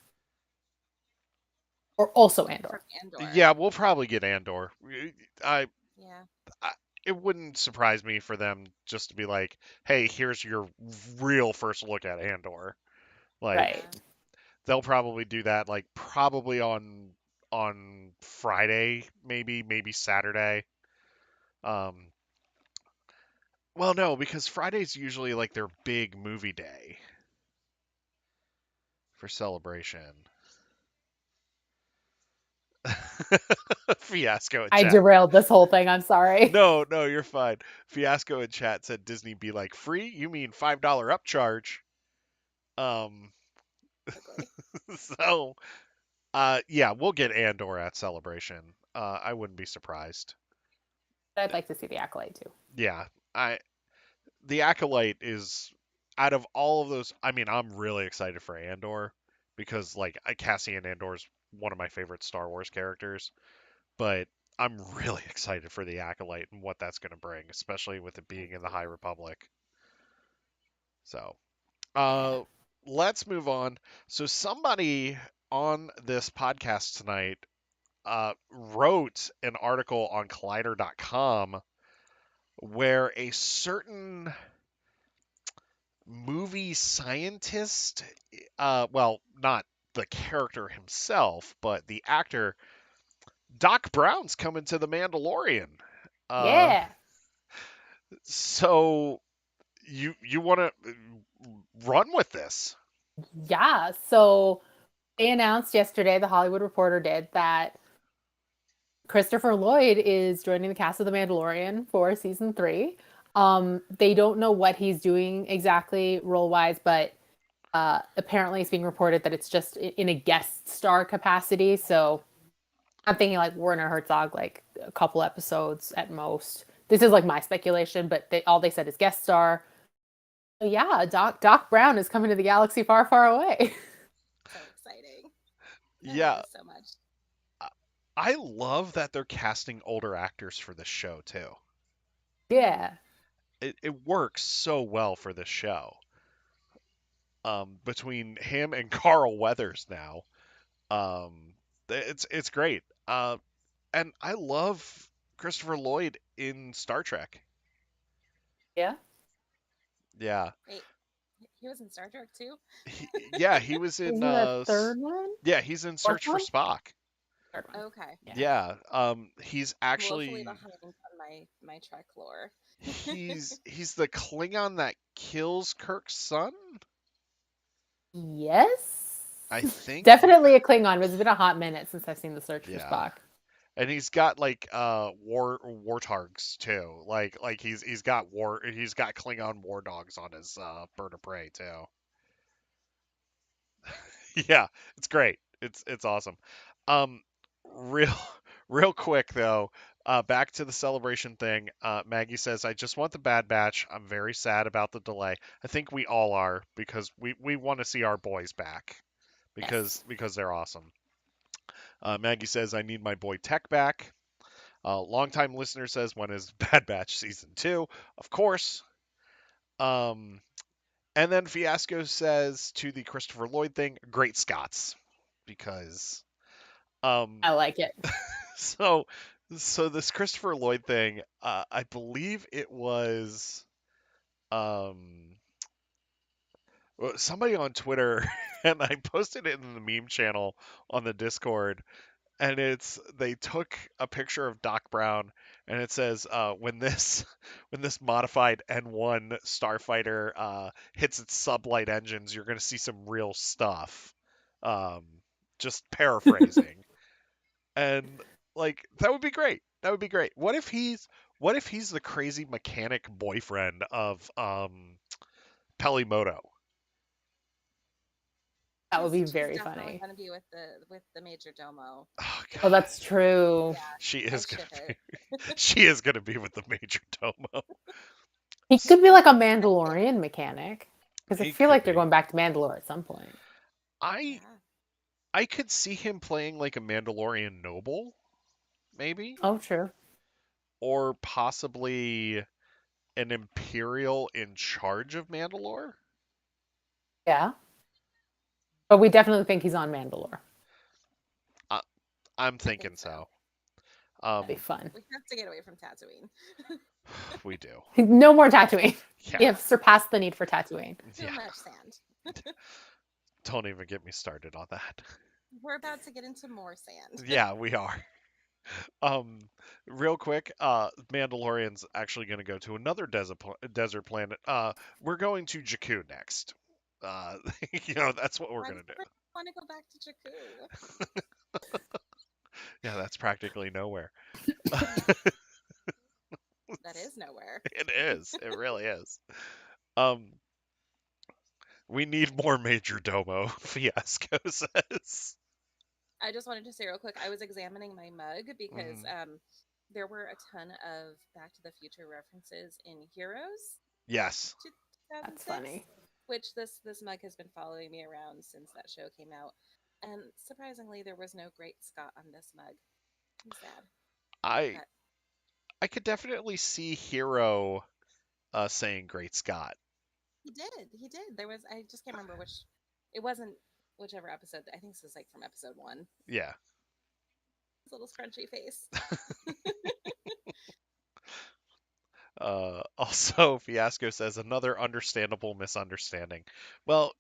Or also From Andor. Andor. Yeah, we'll probably get Andor. I, Yeah. it wouldn't surprise me for them just to be like, "Hey, here's your real first look at Andor." Like Right. they'll probably do that like probably on Friday, maybe Saturday. Um well, no, because Friday's usually like their big movie day. for Celebration. Fiasco in I chat. derailed this whole thing. I'm sorry. No, no, you're fine. Fiasco in chat said Disney be like free. You mean $5 upcharge? Um, Ugly. so yeah, we'll get Andor at Celebration. I wouldn't be surprised. I'd like to see the Acolyte too. Yeah, I the Acolyte is out of all of those. I mean, I'm really excited for Andor because like Cassian Andor's one of my favorite Star Wars characters, but I'm really excited for the Acolyte and what that's going to bring, especially with it being in the High Republic. So, Yeah. uh, let's move on. So, somebody on this podcast tonight wrote an article on Collider.com where a certain movie scientist, well, not the character himself, but the actor, Doc Brown's coming to The Mandalorian. Uh, Yeah. so you want to run with this? Yeah. So they announced yesterday, the Hollywood Reporter did, that Christopher Lloyd is joining the cast of The Mandalorian for season 3. They don't know what he's doing exactly role wise, but apparently it's being reported that it's just in a guest star capacity. So I'm thinking like Werner Herzog, like a couple episodes at most. This is like my speculation, but all they said is guest star. So yeah, Doc Brown is coming to the galaxy far, far away. So exciting. I Yeah, love this so much. I love that they're casting older actors for this show too. Yeah. It works so well for this show. Between him and Carl Weathers now, it's great. And I love Christopher Lloyd in Star Trek. Yeah. Yeah, Wait, he was in Star Trek too? yeah, he was in. Isn't that third one? Yeah, he's in Fourth Search for one? Spock. Third one. Okay. Yeah. Yeah, he's I'm actually woefully behind on my Trek lore. he's the Klingon that kills Kirk's son. Yes. I think. Definitely a Klingon, but it's been a hot minute since I've seen the Search for Yeah. Spock. And he's got like warthogs too. Like he's got Klingon war dogs on his bird of prey too. Yeah, it's great. It's awesome. Um, real real quick though, back to the celebration thing. Maggie says, "I just want the Bad Batch. I'm very sad about the delay. I think we all are because we want to see our boys back Yes. because they're awesome." Maggie says, "I need my boy Tech back." Longtime listener says, "When is Bad Batch season 2?" Of course. Um, and then Fiasco says to the Christopher Lloyd thing, "Great Scots," because um, I like it. so this Christopher Lloyd thing, I believe it was um somebody on Twitter, and I posted it in the meme channel on the Discord, and they took a picture of Doc Brown, and it says when this when this modified N1 starfighter hits its sublight engines, you're gonna see some real stuff. Um, just paraphrasing, and like that would be great. That would be great. What if he's the crazy mechanic boyfriend of Pelimoto? That would be She's very definitely funny. gonna be with the major domo. Oh Oh, God, that's true. Yeah, she I is gonna ship be it. she is gonna be with the major domo. He could be like a Mandalorian mechanic. Because I He feel could like they're be. going back to Mandalore at some point. I Yeah. I could see him playing like a Mandalorian noble, maybe, Oh, true. or possibly an Imperial in charge of Mandalore. Yeah. But we definitely think he's on Mandalore. I, I'm I think thinking so. so. That'd be fun. We have to get away from Tatooine. We do. No more Tatooine. Yeah. We have surpassed the need for Tatooine. Too Yeah. much sand. Don't even get me started on that. We're about to get into more sand. Yeah, we are. Real quick, Mandalorian's actually going to go to another desert planet. We're going to Jakku next. Uh, that's what we're I gonna just do. want to go back to Jakku. Yeah, that's practically nowhere. That is nowhere. It is. It really is. Um, we need more Major Domo, Fiasco says. I just wanted to say real quick, I was examining my mug because Mhm. there were a ton of Back to the Future references in Heroes Yes. That's 2006, funny. which this mug has been following me around since that show came out. And surprisingly, there was no Great Scott on this mug. I'm sad, I but I could definitely see Hero saying Great Scott. he did. He did. There was I just can't remember which. It wasn't whichever episode. I think this is like from episode one. Yeah. His little scrunchy face. Also, Fiasco says another understandable misunderstanding. Well,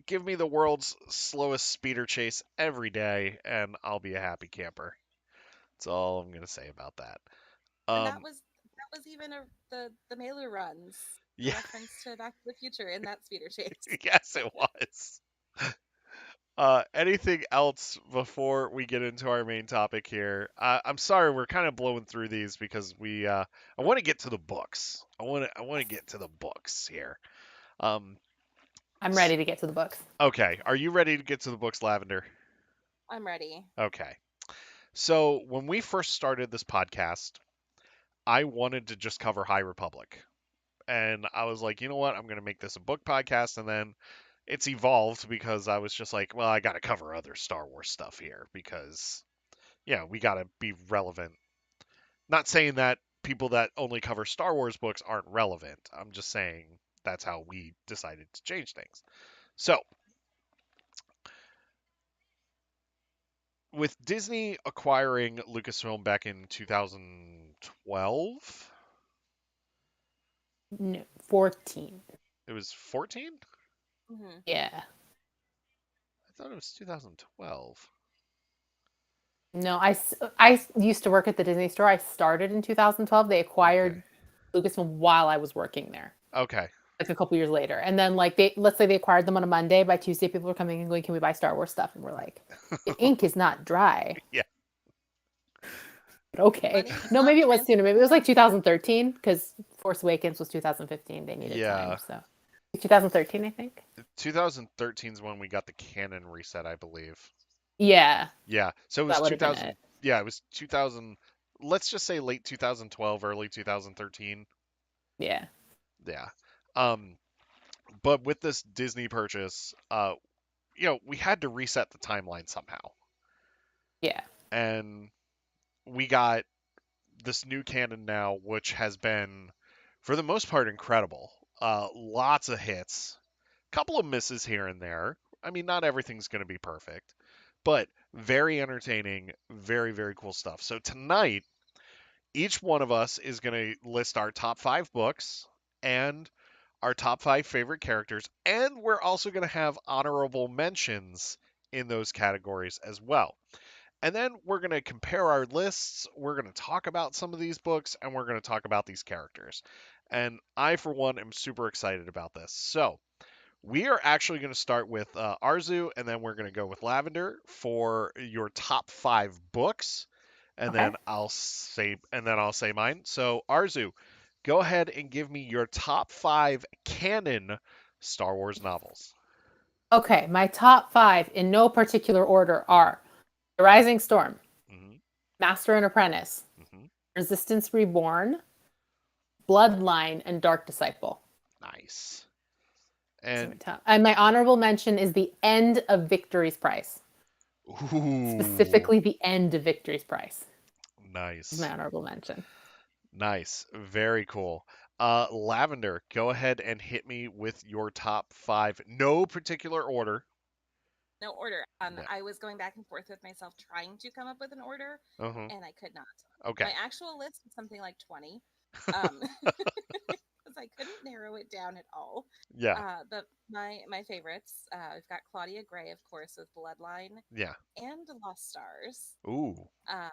give me the world's slowest speeder chase every day, and I'll be a happy camper. That's all I'm gonna say about that. And Um, that was even the Mailer runs, a yeah, reference to Back to the Future in that speeder chase. yes, it was. Anything else before we get into our main topic here? I'm sorry, we're kind of blowing through these because I want to get to the books. I want to get to the books here. Um, I'm s- ready to get to the books. okay, are you ready to get to the books, Lavender? I'm ready. Okay. So when we first started this podcast, I wanted to just cover High Republic. And I was like, you know what? I'm going to make this a book podcast. And then it's evolved because I was just like, well, I got to cover other Star Wars stuff here because, we got to be relevant. Not saying that people that only cover Star Wars books aren't relevant. I'm just saying that's how we decided to change things. So, with Disney acquiring Lucasfilm back in 2012, No, 14. it was 14? Hmm. Yeah. I thought it was 2012. No, I used to work at the Disney store. I started in 2012. They Okay. acquired Lucasfilm while I was working there, Okay. like a couple years later. And then like let's say they acquired them on a Monday. By Tuesday, people were coming and going, "Can we buy Star Wars stuff?" And we're like, "Your ink is not dry." Yeah. But okay. Money does No, not maybe it was transfer sooner. Maybe it was like hands. 2013 because Force Awakens was 2015. They needed time, Yeah. so 2013, I think. 2013 is when we got the canon reset, I believe. Yeah, Yeah. So it was that would have been 2000. it. Yeah, it was 2000. Let's just say late 2012, early 2013. Yeah, Yeah. Um, but with this Disney purchase, we had to reset the timeline somehow. yeah. And we got this new canon now, which has been, for the most part, incredible. Lots of hits, couple of misses here and there. I mean, not everything's going to be perfect, but very entertaining, very, very cool stuff. So tonight, each one of us is going to list our top 5 books and our top 5 favorite characters, and we're also going to have honorable mentions in those categories as well. And then we're going to compare our lists. We're going to talk about some of these books and we're going to talk about these characters. And I, for one, am super excited about this. So, we are actually going to start with Arzu, and then we're going to go with Lavender for your top 5 books, and Okay. then I'll say mine. So Arzu, go ahead and give me your top 5 canon Star Wars novels. Okay, my top five in no particular order Mm-hmm. are The Rising Storm, Mm-hmm. Master and Apprentice, Mm-hmm. Resistance Reborn, Bloodline, and Dark Disciple. Nice. Those are my And top. And my honorable mention is The End of Victory's Price. ooh, Specifically, The End of Victory's Price is my nice, honorable mention. nice, very cool. Lavender, go ahead and hit me with your top 5. No particular order. No order. No. I was going back and forth with myself trying to come up with an order, Uh-huh. and I could not. Okay. My actual list was something like 20, because I couldn't narrow it down at all. Yeah. But my favorites, we've got Claudia Gray, of course, with Bloodline Yeah. and Lost Stars. Ooh. Uh,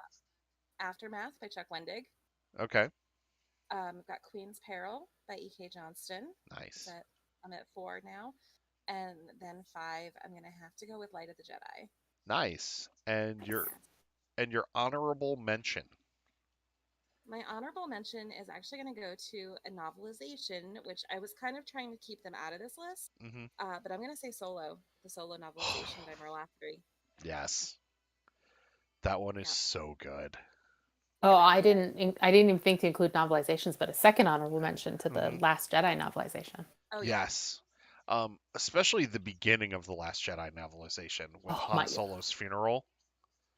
Aftermath by Chuck Wendig. Okay. We've got Queen's Peril by E.K. Johnston. Is Nice. that I'm at 4 now. And then 5, I'm going to have to go with Light of the Jedi. Nice. And Yes. your honorable mention. My honorable mention is actually going to go to a novelization, which I was kind of trying to keep them out of this list. Hmm. But I'm going to say Solo, the Solo novelization by Mark Lathry. Yes. That one is Yeah, so good. it Oh, really is. I didn't even think to include novelizations, but a second honorable mention to the Hmm. Last Jedi novelization. Oh, yeah. Yes. Especially the beginning of the Last Jedi novelization with Oh Han my! Solo's funeral.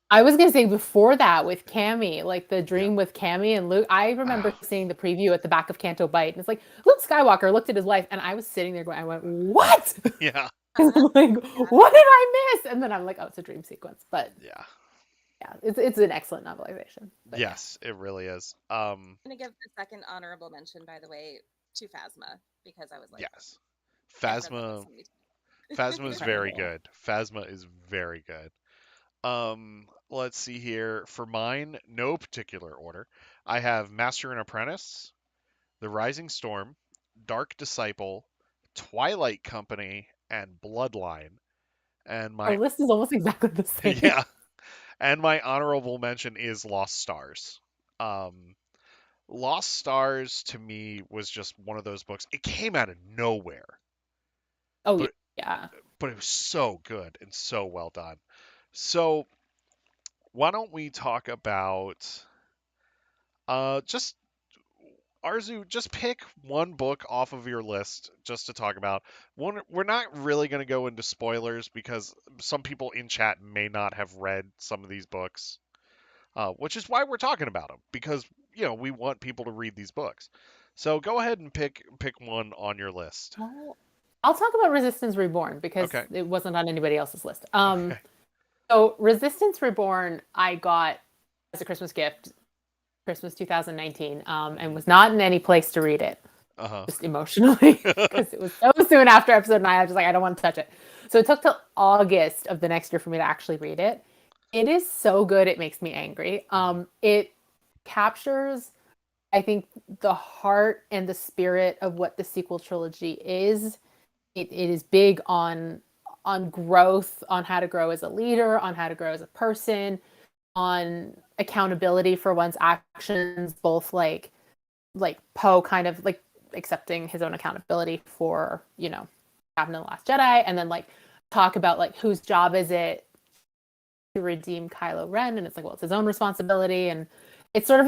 I was gonna say before that with Cammy, like the Yeah. dream with Cammy and Luke. I remember Ah, seeing the preview at the back of Canto Bight, and it's like Luke Skywalker looked at his wife, and I was sitting there going, I went, "What?" yeah. 'Cause I'm like, Yeah. "What did I miss?" And then I'm like, "Oh, it's a dream sequence." But Yeah. yeah, it's an excellent novelization. But yeah, Yes, it really is. I'm going to give the second honorable mention, by the way, to Phasma, because I was like, Yes. I've read that book Phasma so many Phasma is times. very incredible. good. Phasma is very good. Let's see here. For mine, no particular order. I have Master and Apprentice, The Rising Storm, Dark Disciple, Twilight Company, and Bloodline. And Our my list is almost exactly the same. yeah, and my honorable mention is Lost Stars. Um, Lost Stars to me was just one of those books. It came out of nowhere, Oh but yeah. but it was so good and so well done. So why don't we talk about just Arzu, just pick one book off of your list just to talk about. One, we're not really going to go into spoilers because some people in chat may not have read some of these books, which is why we're talking about them because we want people to read these books. So go ahead and pick one on your list. Well, I'll talk about Resistance Reborn because Okay. it wasn't on anybody else's list. Okay. So Resistance Reborn, I got as a Christmas gift, Christmas 2019, and Hmm. was not in any place to read it, Uh just emotionally, huh. because it was so soon after episode 9. I was just like, I don't want to touch it. So it took till August of the next year for me to actually read it. It is so good, it makes me angry. Hmm. It captures, I think, the heart and the spirit of what the sequel trilogy is. It is big on growth, on how to grow as a leader, on how to grow as a person, on accountability for one's actions, both like Poe kind of like accepting his own accountability for, happened in the Last Jedi, and then like talk about like whose job is it to redeem Kylo Ren, and it's like, well, it's his own responsibility, and it's sort of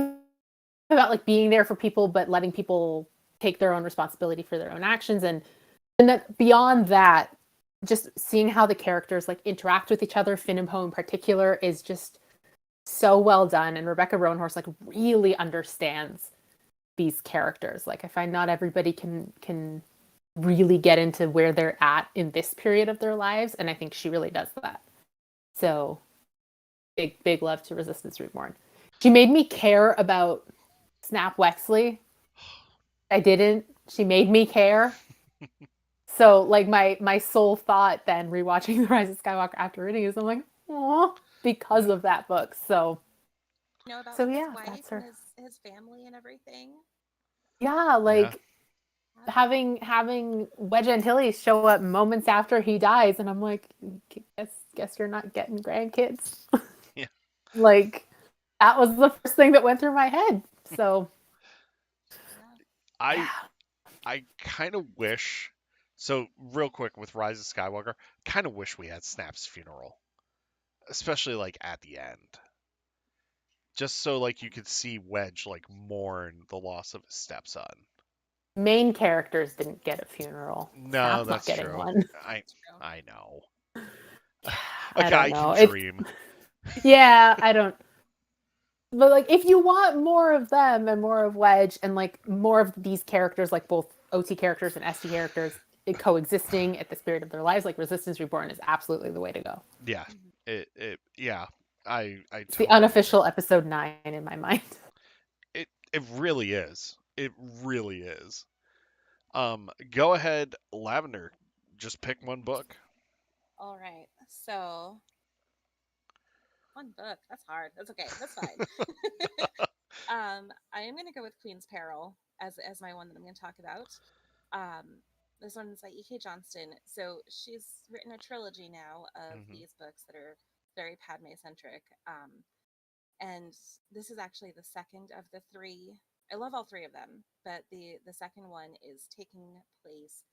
about like being there for people, but letting people take their own responsibility for their own actions, and then beyond that, just seeing how the characters like interact with each other, Finn and Poe in particular, is just so well done, and Rebecca Roanhorse like really understands these characters. Like I find not everybody can really get into where they're at in this period of their lives, and I think she really does that. So big love to Resistance Reborn. She made me care about Snap Wexley. I didn't. She made me care. So like my sole thought then rewatching The Rise of Skywalker after reading is I'm like, oh, because Yeah. of that book. About So like his yeah, wife that's and her. his family and everything. Yeah, Yeah. like having Wedge Antilles show up moments after he dies, and I'm like, guess you're not getting grandkids. Yeah. Like that was the first thing that went through my head. So Yeah. I yeah, I kind of wish. So real quick with Rise of Skywalker, kind of wish we had Snap's funeral, especially like at the end, just so like you could see Wedge like mourn the loss of his stepson. main characters didn't get a funeral. No, Snap's not that's getting true. one. I That's true. I know. A I don't guy can know. It's dream. yeah, I don't. But like, if you want more of them and more of Wedge and like more of these characters, like both OT characters and ST characters, coexisting at the spirit of their lives, like Resistance Reborn is absolutely the way to go. Yeah. Mhm. It yeah. I It's the totally agree. unofficial episode 9 in my mind. It really is. It really is. Go ahead, Lavender. Just pick one book. All right. So one book. That's hard. That's okay. That's fine. I am gonna go with Queen's Peril as my one that I'm gonna talk about. Um, this one's by E.K. Johnston. So she's written a trilogy now of Hmm. these books that are very Padme centric. And this is actually the second of the three. I love all three of them, but the second one is taking place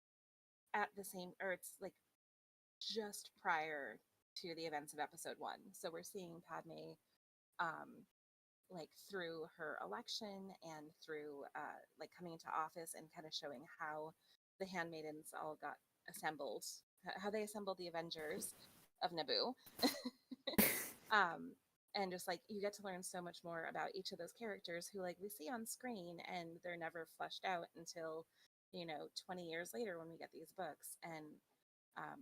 at the same, or it's like just prior to the events of episode one. So we're seeing Padme, um, like through her election and through like coming into office, and kind of showing how the handmaidens all got assembled, how they assembled the Avengers of Naboo. um, and just like you get to learn so much more about each of those characters who like we see on screen and they're never fleshed out until 20 years later when we get these books. And um,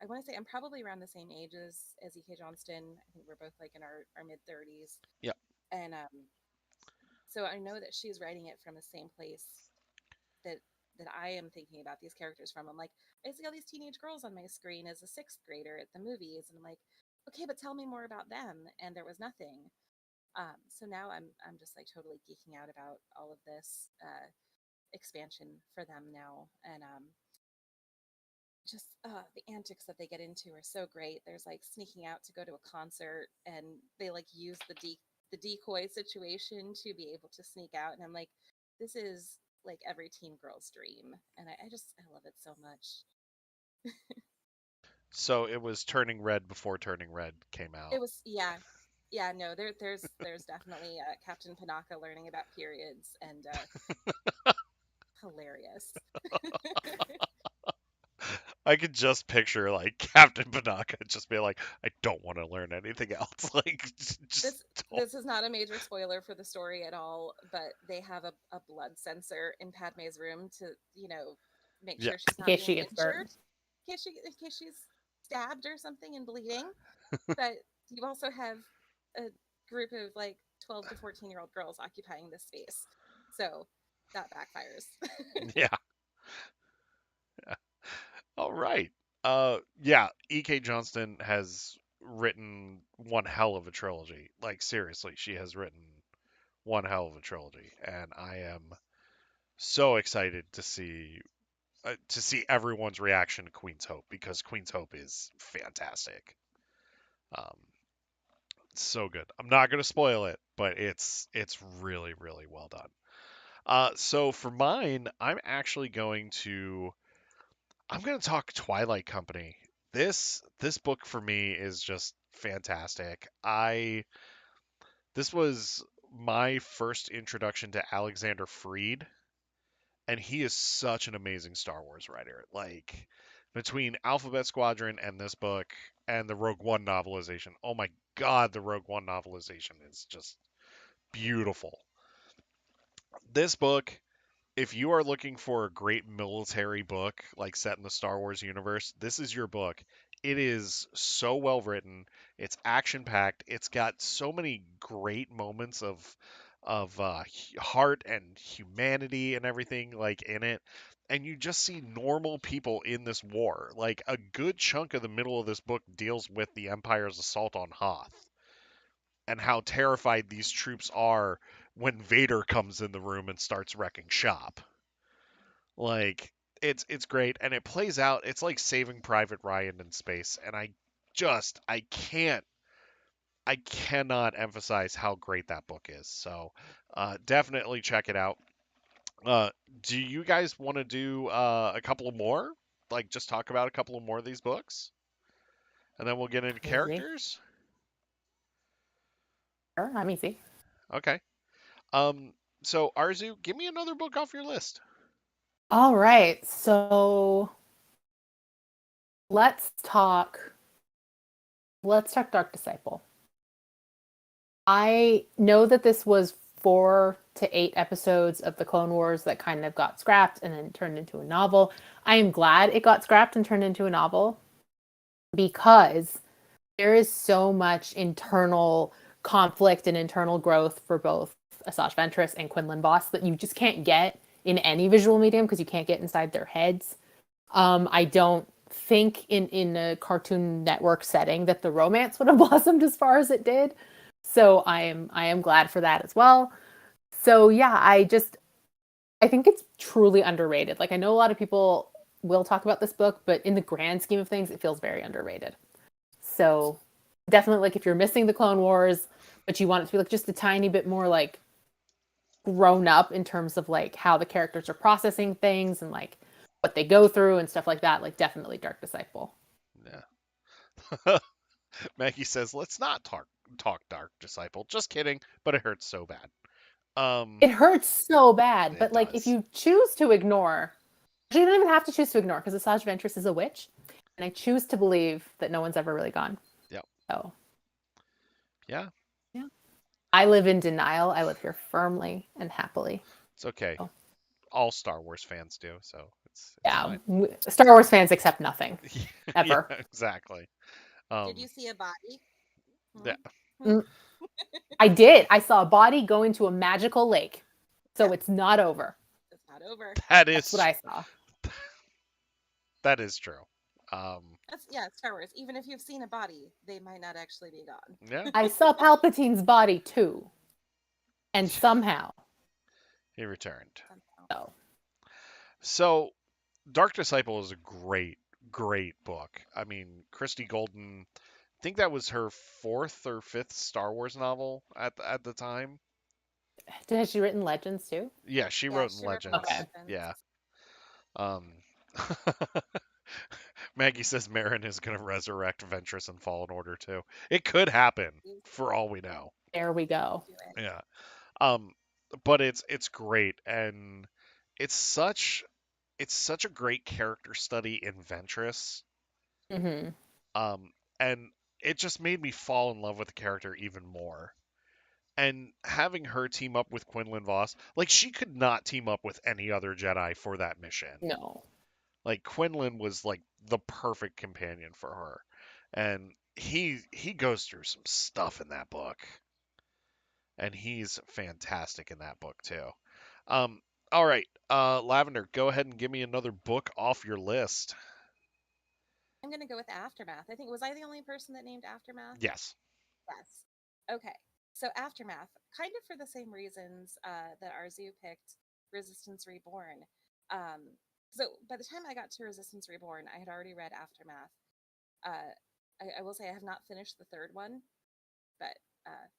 I want to say I'm probably around the same age as E.K. Johnston. I think we're both like in our mid 30s. Yeah. And so I know that she's writing it from the same place that I am thinking about these characters from. I'm like, I see all these teenage girls on my screen as a sixth grader at the movies, and I'm like, okay, but tell me more about them. And there was nothing. So now I'm just like totally geeking out about all of this expansion for them now, and just the antics that they get into are so great. There's like sneaking out to go to a concert, and they like use the decoy situation to be able to sneak out. And I'm like, this is like every teen girl's dream, and I love it so much. So it was Turning Red before Turning Red came It out. was, yeah, yeah. No, there's definitely Captain Panaka learning about periods, and hilarious. I could just picture like Captain Panaka just be like, I don't want to learn anything else. Like, just this don't. this is not a major spoiler for the story at all, but they have a blood sensor in Padme's room to, make Yeah. sure she's In not case being she gets injured, burned. in case she's stabbed or something and bleeding. But you also have a group of like 12 to 14-year-old girls occupying this space. So that backfires. Yeah. All right. Yeah, E.K. Johnston has written one hell of a trilogy. Like seriously, she has written one hell of a trilogy, and I am so excited to see everyone's reaction to Queen's Hope, because Queen's Hope is fantastic. Um, so good. I'm not going to spoil it, but it's really really well done. So for mine, I'm going to talk Twilight Company. This book for me is just fantastic. I This was my first introduction to Alexander Freed, and he is such an amazing Star Wars writer. Like between Alphabet Squadron and this book and the Rogue One novelization. Oh my god, the Rogue One novelization is just beautiful. This book, if you are looking for a great military book like set in the Star Wars universe, this is your book. It is so well written. It's action packed. It's got so many great moments of heart and humanity and everything like in it. And you just see normal people in this war. Like a good chunk of the middle of this book deals with the Empire's assault on Hoth and how terrified these troops are when Vader comes in the room and starts wrecking shop. Like it's great, and it plays out. It's like Saving Private Ryan in space, and I cannot emphasize how great that book is. So definitely check it out. Uh, do you guys want to do a couple of more? Like just talk about a couple of more of these books, and then we'll get into Easy. characters. Sure, I'm easy. Okay. Um. So Arzu, give me another book off your list. All right. So let's talk Dark Disciple. I know that this was 4 to 8 episodes of the Clone Wars that kind of got scrapped and then turned into a novel. I am glad it got scrapped and turned into a novel because there is so much internal conflict and internal growth for both Asajj Ventress and Quinlan Voss that you just can't get in any visual medium because you can't get inside their heads. I don't think in a Cartoon Network setting that the romance would have blossomed as far as it did. So I am glad for that as well. So yeah, I think it's truly underrated. Like I know a lot of people will talk about this book, but in the grand scheme of things, it feels very underrated. So definitely, like, if you're missing the Clone Wars, but you want it to be like just a tiny bit more like grown up in terms of like how the characters are processing things and like what they go through and stuff like that, like definitely Dark Disciple. Yeah. Maggie says, "Let's not talk Dark Disciple." Just kidding, but it hurts so bad. It hurts so bad, It but like if does. you choose to ignore, you don't even have to choose to ignore because Asajj Ventress is a witch, and I choose to believe that no one's ever really gone. Yep. So Yeah. yeah, I live in denial. I live here firmly and happily. It's okay. So, All Star Wars fans do, so it's yeah, fine. Star Wars fans accept nothing Yeah, ever. exactly. Did you see a body? Yeah. Hmm? Hmm? Mm, I did. I saw a body go into a magical lake, so Yep, it's not over. it's not over. That That's what is I saw. that is true. Um, That's yeah, Star Wars. Even if you've seen a body, they might not actually be gone. yeah, I saw Palpatine's body too, and somehow, he returned. Somehow. so So, Dark Disciple is a great book. I mean, Christy Golden, I think that was her fourth or fifth Star Wars novel at the time. has she written Legends too? Yeah, she Yeah, wrote in she wrote a lot of Okay. Legends. legends. Yeah. Um, Maggie says Marin is going to resurrect Ventress and Fallen Order too. It could happen Please for all we know. There we go. do it. Yeah. Um, but it's great, and it's such it's such a great character study in Ventress. Hmm. And it just made me fall in love with the character even more. And having her team up with Quinlan Voss, like she could not team up with any other Jedi for that mission. No. Like Quinlan was like the perfect companion for her. And he goes through some stuff in that book. And he's fantastic in that book too. All right, Lavender, go ahead and give me another book off your list. I'm gonna go with Aftermath. I think was I the only person that named Aftermath? Yes. Yes. Okay. So Aftermath, kind of for the same reasons that Arzu picked Resistance Reborn. Um, so by the time I got to Resistance Reborn, I had already read Aftermath. Uh, I will say I have not finished the third one, but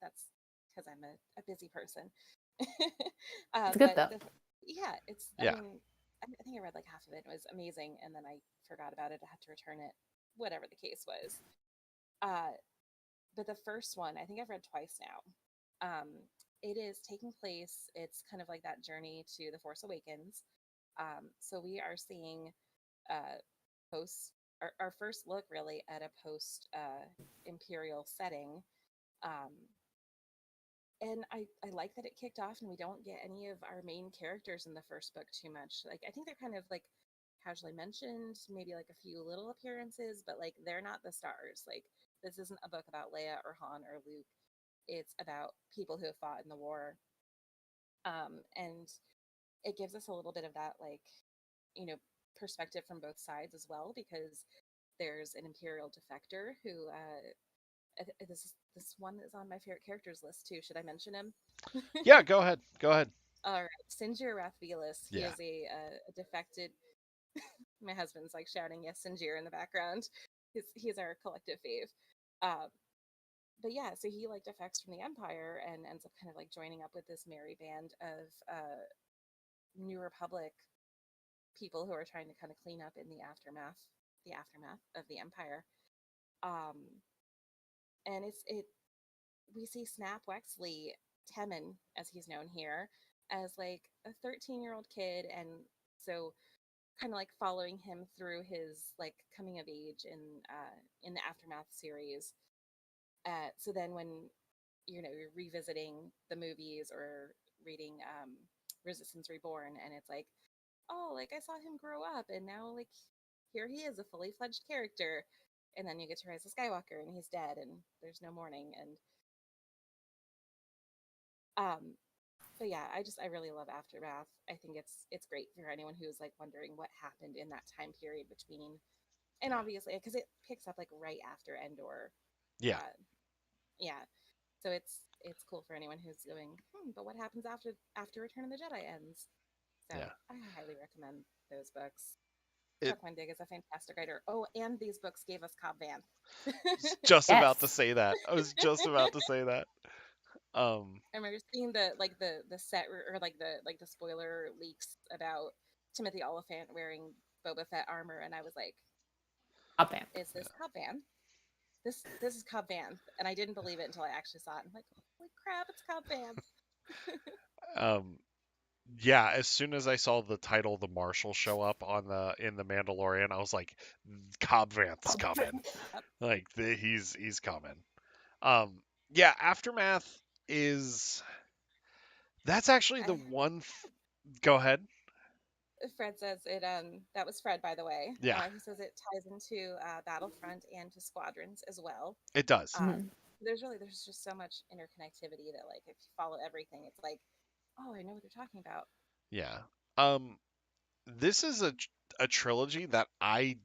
that's because I'm a busy person. It's good But though. yeah, it's. I Yeah. mean, I think I read like half of it. It was amazing, and then I forgot about it. I had to return it, whatever the case was. Uh, but the first one, I think I've read twice now. It is taking place. It's kind of like that journey to the Force Awakens. So we are seeing uh, post our first look really at a post imperial setting. Um, and I like that it kicked off and we don't get any of our main characters in the first book too much. Like I think they're kind of like casually mentioned, maybe like a few little appearances, but like they're not the stars. Like this isn't a book about Leia or Han or Luke. It's about people who have fought in the war. And it gives us a little bit of that like, you know, perspective from both sides as well, because there's an Imperial defector who this one is on my favorite characters list too. Should I mention him? Yeah, go ahead. Go ahead. All right, Sinjir Rathvelis. He Yeah. is a defected. My husband's like shouting yes, Sinjir in the background. He's our collective fave. Um, but yeah, so he like defects from the Empire and ends up kind of like joining up with this merry band of New Republic people who are trying to kind of clean up in the aftermath of the Empire. Um, and it we see Snap Wexley Temin, as he's known here, as like a 13-year-old kid, and so kind of like following him through his like coming of age in the Aftermath series. So then when you're revisiting the movies or reading Resistance Reborn, and it's like, oh, like I saw him grow up, and now like here he is, a fully fledged character. And then you get to Rise of Skywalker, and he's dead, and there's no mourning, and but yeah, I really love Aftermath. I think it's great for anyone who's like wondering what happened in that time period between, and obviously because it picks up like right after Endor. Yeah. Uh, yeah, so it's cool for anyone who's going. But what happens after Return of the Jedi ends? So Yeah. I highly recommend those books. It Chuck Wendig is a fantastic writer. Oh, and these books gave us Cobb Vanth. just about to Yes. say that. I was just about to say that. Um, I remember seeing the set or like the spoiler leaks about Timothy Oliphant wearing Boba Fett armor, and I was like, Up man. "Is this Cobb Vanth? This is Cobb Vanth," and I didn't believe it until I actually saw it. I'm like, "Holy crap, it's Cobb Vanth!" um, yeah, as soon as I saw the title "The Marshal" show up on the Mandalorian, I was like, Cobb Vanth's coming. Yep. Like he's coming. Um, yeah, Aftermath is that's actually the I, one. Go ahead. Fred says it. That was Fred, by the way. Yeah, He says it ties into Battlefront and to Squadrons as well. it does. Uh, Mhm. there's just so much interconnectivity that like if you follow everything, it's like, oh, I know what they're talking about. Yeah. Um, this is a trilogy that I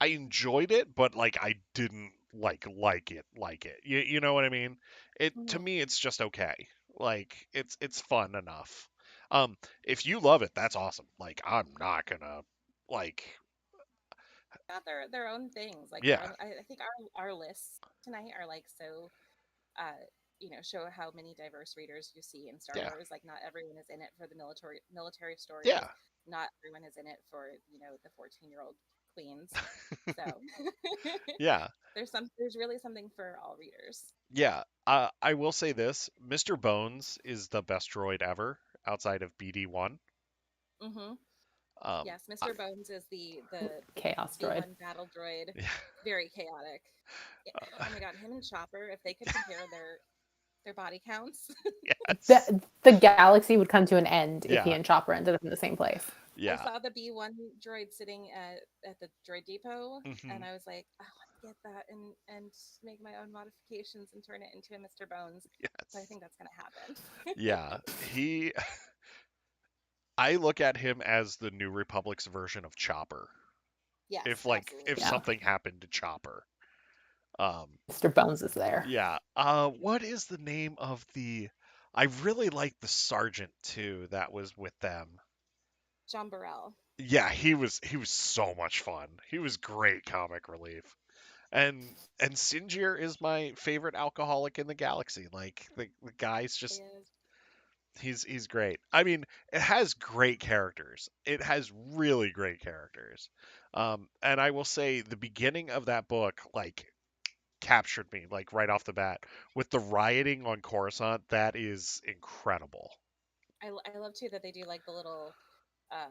enjoyed it, but like I didn't like it. You know what I mean? It to Mm-hmm. me it's just okay. Like it's fun enough. If you love it, that's awesome. Like I'm not gonna like Got their own things, like their yeah, own. I think our lists tonight are like so. Uh, show how many diverse readers you see in Star yeah, Wars. Like not everyone is in it for the military stories. yeah, Not everyone is in it for the 14-year-old queens. So yeah, there's really something for all readers. yeah. I will say this: Mr. Bones is the best droid ever outside of BD1. Hmm. Um, Yes, I, Mr. Bones is the Chaos droid. B1 battle droid. yeah, Very chaotic. Yeah, uh, oh my god, him and Chopper, if they could compare their body counts. yes, The galaxy would come to an end if he yeah, and Chopper ended up in the same place. I yeah. saw the B1 droid sitting at the droid depot, Hmm. and I was like, I want to get that and make my own modifications and turn it into a Mr. Bones. So I Yes. think that's gonna happen. Yeah, I look at him as the New Republic's version of Chopper. Yes, If absolutely. Yeah. something happened to Chopper. Um, Mr. Bones is there. yeah. What is the name of the? I really like the sergeant too. That was with them. John Burrell. Yeah, he was so much fun. He was great comic relief. And Sinjir is my favorite alcoholic in the galaxy. Like the guy's just Is he's great. I mean, it has great characters. It has really great characters. And I will say the beginning of that book like captured me like right off the bat with the rioting on Coruscant. That is incredible. I love too that they do like the little uh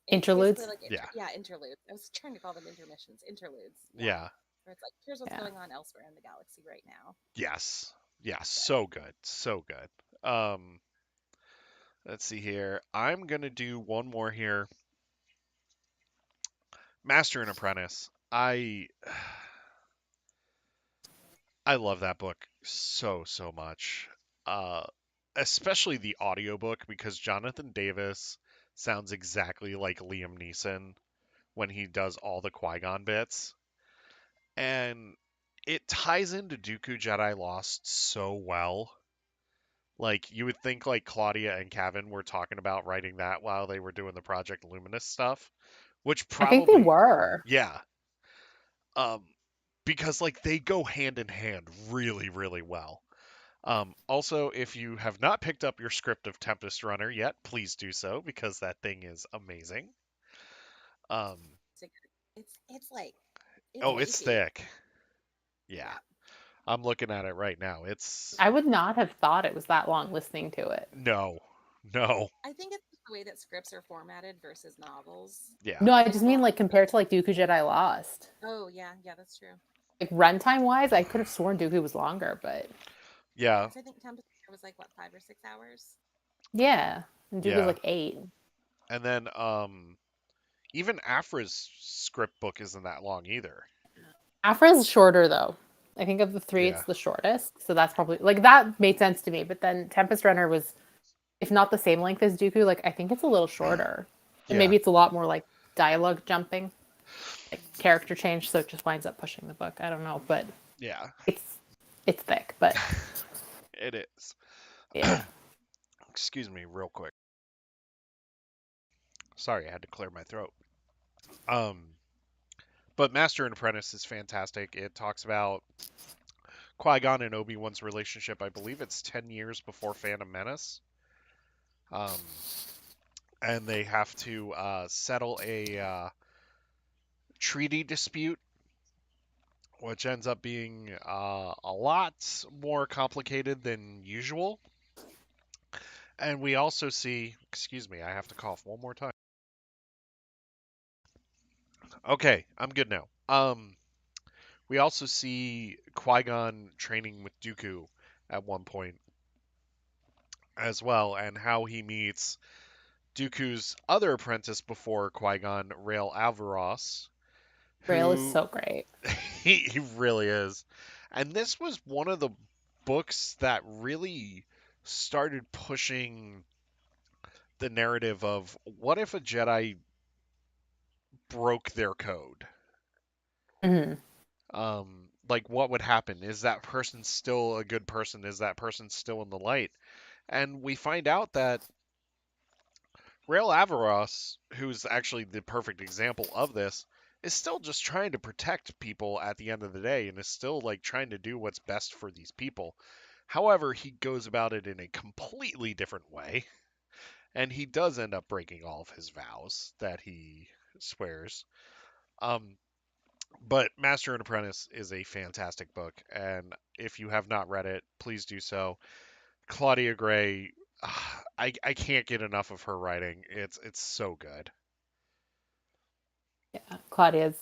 basically Interludes. like Yeah. interludes. I was trying to call them intermissions. Interludes. Yeah. Yeah. Where it's like here's what's Yeah. going on elsewhere in the galaxy right now. Yes. Yeah. So So good. So good. Let's see here. I'm gonna do one more here. Master and Apprentice. I love that book so much. Uh, Especially the audiobook because Jonathan Davis sounds exactly like Liam Neeson when he does all the Qui-Gon bits. And it ties into Dooku Jedi Lost so well. Like you would think like Claudia and Kevin were talking about writing that while they were doing the Project Luminous stuff, which I think they probably were. yeah. Um because like they go hand in hand really well. Also, if you have not picked up your script of Tempest Runner yet, please do so because that thing is amazing. Um, it's like it's oh, it's beefy. thick. Yeah, Yeah. I'm looking at it right now. It's I would not have thought it was that long listening to it. no, no, I think it's the way that scripts are formatted versus novels. yeah, No, I They just have a mean lot like more like compared to like Dooku Jedi Lost. oh yeah, that's true. Like runtime wise, I could have sworn Dooku was longer, but Yeah, yeah, because I think Tempest was like what 5 or 6 hours. yeah. And Dooku's yeah. like 8. And then even Afra's script book isn't that long either. Afra's shorter though. I think of the three, Yeah, it's the shortest. So that's probably like that made sense to me. But then Tempest Runner was, if not the same length as Dooku, like I think it's a little shorter. And yeah, maybe it's a lot more like dialogue jumping, like character change, so it just winds up pushing the book. I don't know, but yeah. it's it's thick, but It is. yeah. Excuse me, real quick. Sorry, I had to clear my throat. Um, but Master and Apprentice is fantastic. It talks about Qui-Gon and Obi-Wan's relationship. I believe it's 10 years before Phantom Menace. Um, and they have to settle a treaty dispute, which ends up being a lot more complicated than usual. And we also see, excuse me, I have to cough one more time. Okay, I'm good now. We also see Qui-Gon training with Dooku at one point as well, and how he meets Dooku's other apprentice before Qui-Gon, Rael Averross, Rail is who so great. he really is. And this was one of the books that really started pushing the narrative of what if a Jedi broke their code? Hmm. Like what would happen? Is that person still a good person? Is that person still in the light? And we find out that Rael Averross, who's actually the perfect example of this, is still just trying to protect people at the end of the day and is still like trying to do what's best for these people. However, he goes about it in a completely different way, and he does end up breaking all of his vows that he swears. Um, but Master and Apprentice is a fantastic book, and if you have not read it, please do so. Claudia Gray, I can't get enough of her writing. It's so good. Yeah, Claudia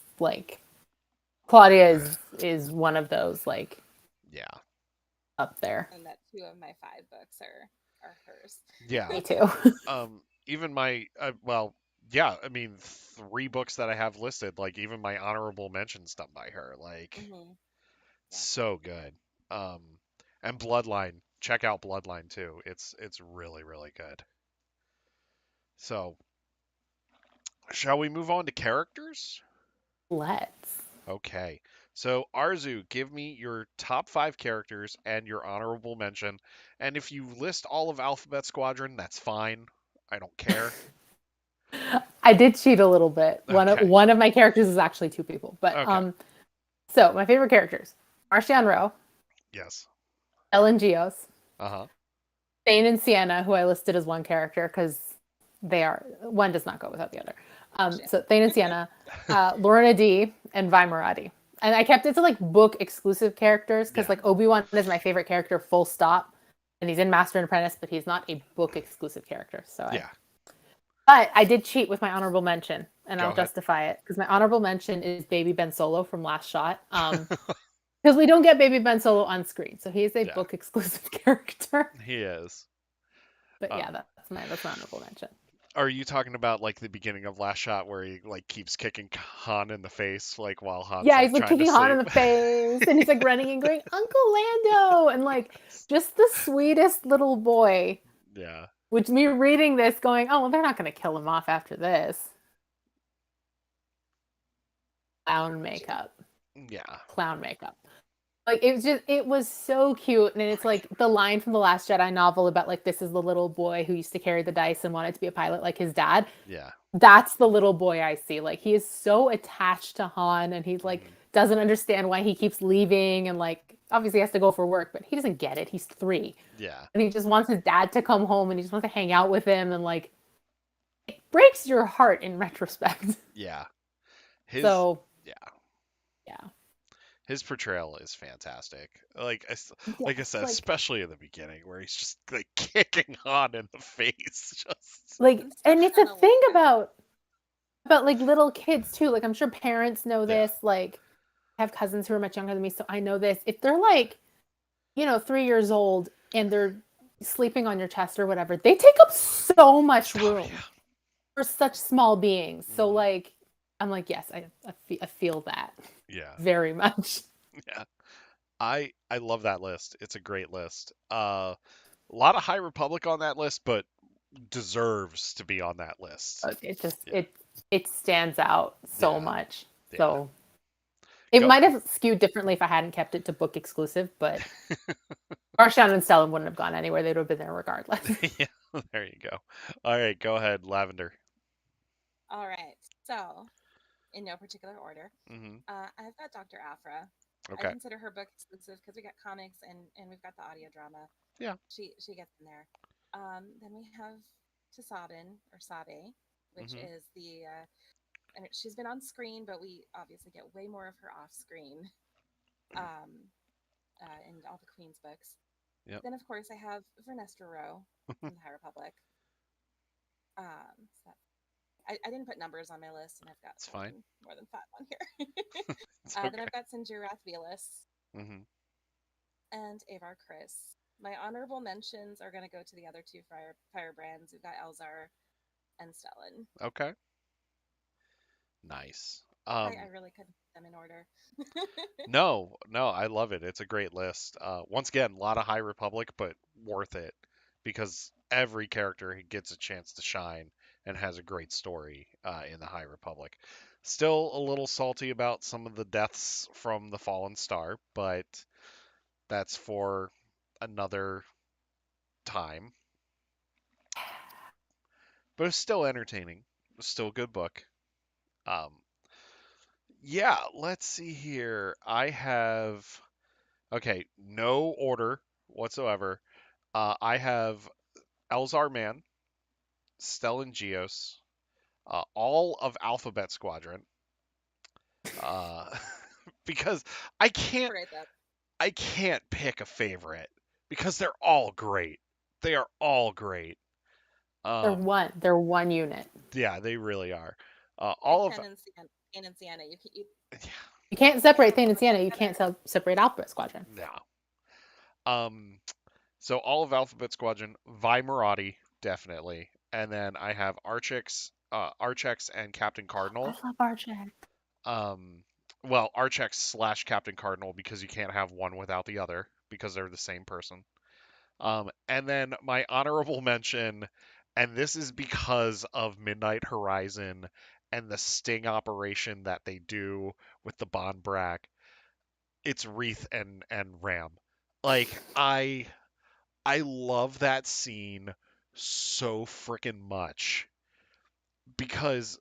is one of those like Yeah, up there. And that two of my five books are hers. yeah. Me too. Even my well, yeah. I mean, three books that I have listed, like even my honorable mentions done by her, like Hmm. Yeah. so good. Um, and Bloodline. Check out Bloodline too. It's really really good. So, shall we move on to characters? Let's. Okay. So, Arzu, give me your top five characters and your honorable mention. And if you list all of Alphabet Squadron, that's fine. I don't care. I did cheat a little bit. One of Okay. one of my characters is actually two people, but Okay. so my favorite characters: Marcian Rowe, Yes. Ellen Geos, Uh-huh. Thane and Sienna, who I listed as one character because they are one does not go without the other. Yeah. So Thane and Sienna, Lorna D, and Vi Maradi. And I kept it to like book exclusive characters because Yeah. like Obi-Wan is my favorite character, full stop. And he's in Master and Apprentice, but he's not a book exclusive character. Yeah. But I did cheat with my honorable mention, and Go I'll ahead. justify it because my honorable mention is Baby Ben Solo from Last Shot. Because we don't get Baby Ben Solo on screen, so he is a Yeah. book exclusive character. He is. But Uh, yeah, that's my honorable mention. are you talking about like the beginning of Last Shot where he like keeps kicking Han in the face like while Han's Yeah, like he's like trying to kicking Han in sleep? the face, and he's like running and going, Uncle Lando, and like just the sweetest little boy. Yeah. Which me reading this, going, oh well, they're not going to kill him off after this. Clown makeup, Yeah. clown makeup. Like it was so cute, and it's like the line from the Last Jedi novel about like this is the little boy who used to carry the dice and wanted to be a pilot like his dad. Yeah. That's the little boy I see. Like he is so attached to Han, and he's like Mhm. doesn't understand why he keeps leaving, and like obviously he has to go for work, but he doesn't get it. He's 3, Yeah. and he just wants his dad to come home, and he just wants to hang out with him, and like it breaks your heart in retrospect. Yeah. His So yeah. yeah, His portrayal is fantastic. Like I yes, said, like especially in the beginning where he's just like kicking Han in the face. Just like, And so and it's a thing analytical. about like little kids too. Like I'm sure parents know yeah. this. Like I have cousins who are much younger than me, so I know this. If they're like, 3 years old and they're sleeping on your chest or whatever, they take up so much Oh room yeah. for such small beings. So Mhm. like, I'm like, yes, I feel that Yeah. very much. Yeah. I love that list. It's a great list. A lot of High Republic on that list, but deserves to be on that list. But it just Yeah. it stands out so Yeah. much. Yeah. So it Go. might have skewed differently if I hadn't kept it to book exclusive, but Marshawn and Stellan wouldn't have gone anywhere. They'd have been there regardless. Yeah. There you go. All right. Go ahead, Lavender. All right. So in no particular order. Mm-hmm. I've got Dr. Afra. I Okay. consider her book exclusive because we got comics and we've got the audio drama. Yeah. She gets in there. Then we have Tasabin or Sabe, which Mm-hmm. is and she's been on screen, but we obviously get way more of her off screen um, in all the Queen's books. Yep. Then, of course, I have Vernestra Rowe from the High Republic. So I didn't put numbers on my list, and I've got It's fine. more than five on here. It's Then okay. I've got Sinjirath Velas Mm-hmm. and Avar Chris. My honorable mentions are going to go to the other two firebrands. We've got Elzar and Stellan. Okay. Nice. I really couldn't put them in order. No, no, I love it. It's a great list. Once again, a lot of High Republic, but worth it because every character gets a chance to shine and has a great story in the High Republic. Still a little salty about some of the deaths from the Fallen Star, but that's for another time. But it's still entertaining. It's still a good book. Um, yeah, let's see here. I have okay, no order whatsoever. I have Elzar Man, Stellan Geos, all of Alphabet Squadron, uh, because I can't Right, that I can't pick a favorite because they're all great. They are all great. Um, They're one unit. yeah, they really are. like All of Ken and Sienna. You can't You can't separate put Thane them and Sienna. You together. can't separate Alphabet Squadron. no. So all of Alphabet Squadron, Vi Marati, definitely, and then I have Archex and Captain I Cardinal. love Archie. Um, well, Archex slash Captain Cardinal because you can't have one without the other because they're the same person. And then my honorable mention, and this is because of Midnight Horizon and the sting operation that they do with the Bond Brack. It's Wreath and Ram. Like I love that scene so freaking much because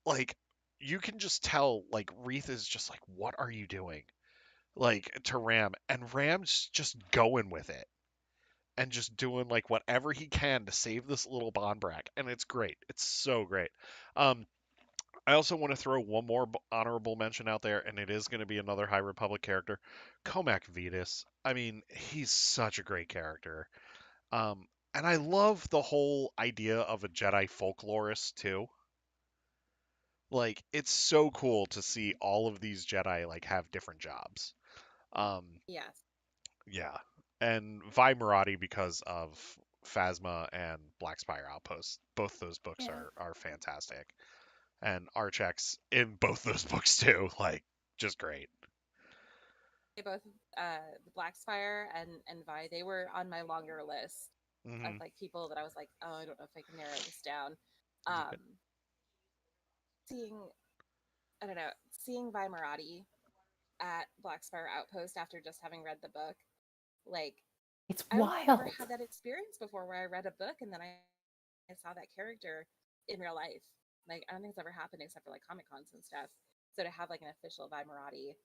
like you can just tell like Wreath is just like what are you doing? Like to Ram and Ram's just going with it and just doing like whatever he can to save this little Bond Brack and it's great. It's so great. Um I also want to throw one more honorable mention out there, and it is going to be another High Republic character, Comac Vetus. I mean, he's such a great character. Um, and I love the whole idea of a Jedi folklorist too. Like, it's so cool to see all of these Jedi like have different jobs. Um, Yes. yeah, and Vi Marati because of Phasma and Black Spire Outpost. Both those books Yeah. are fantastic, and Archex in both those books too. Like, just great. They both, the Black Spire and Vi, they were on my longer list of Hmm. like people that I was like, oh, I don't know if I can narrow this down. Okay. Um, seeing, I don't know, seeing Vi Marati at Black Spire Outpost after just having read the book, like It's I don't know, I've never wild. had that experience before where I read a book and then I saw that character in real life. Like I don't think it's ever happened except for like Comic Cons and stuff. So to have like an official Vi Marati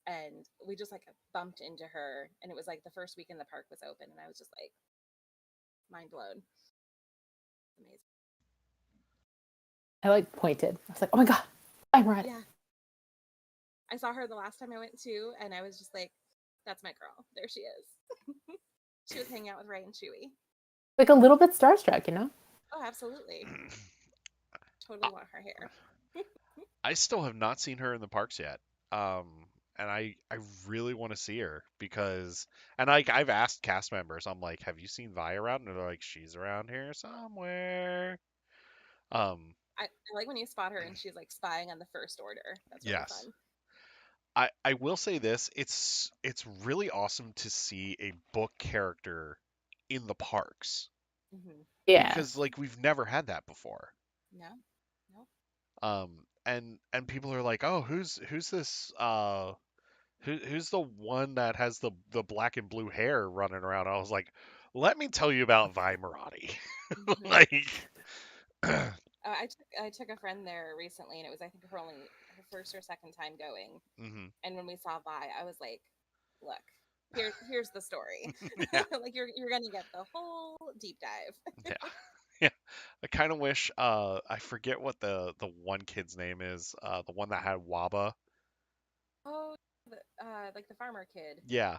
and we just like bumped into her and it was like the first week in the park was open and I was just like mind blown. Amazing. I like pointed. I was like, oh my god, I'm ready. Yeah. I saw her the last time I went to and I was just like, that's my girl. There she is. She was hanging out with Ray and Chewie. Like a little bit starstruck, you know? Oh, absolutely. Totally want her hair. I still have not seen her in the parks yet. Um, and I really want to see her because and like I've asked cast members, I'm like, have you seen Vi around? And they're like, she's around here somewhere. Um, I like when you spot her and she's like spying on the First Order. That's really yes. fun. I will say this, it's really awesome to see a book character in the parks Hmm. Yeah. because like we've never had that before. No, no. And people are like, "Oh, who's this who's the one that has the black and blue hair running around?" I was like, "Let me tell you about Vi Marati." Hmm. Like I took a friend there recently, and it was I think her her first or second time going. Mm-hmm. And when we saw Vi, I was like, look, here's the story. Yeah. Like you're gonna get the whole deep dive. Yeah. Yeah. I kind of wish I forget what the one kid's name is, the one that had Waba. Oh, like the farmer kid. Yeah.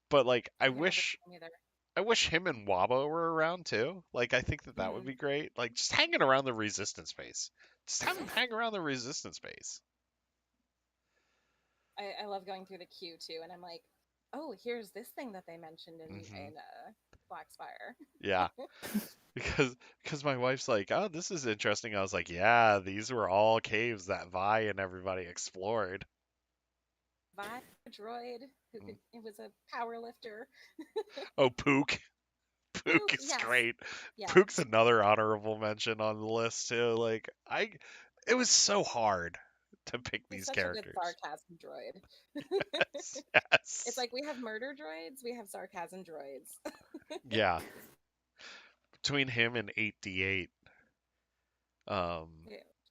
But like Can't remember the name either. I wish him and Waba were around too. Like I think that would Mm. be great. Like just hanging around the resistance base. Just have them hang around the resistance base. I love going through the queue too, and I'm like, oh, here's this thing that they mentioned in Hmm. Black Spire. Yeah. Because my wife's like, "Oh, this is interesting." I was like, "Yeah, these were all caves that Vi and everybody explored." Vi, a droid who Mm. could, it was a power lifter. Oh, Pook. Pook Pook, is yes, great. yes. Pook's another honorable mention on the list too. Like it was so hard to pick He's these such a good characters. sarcasm droid. Yes, It's yes. like we have murder droids, we have sarcasm droids. Yeah, between him and 8D8. Yeah,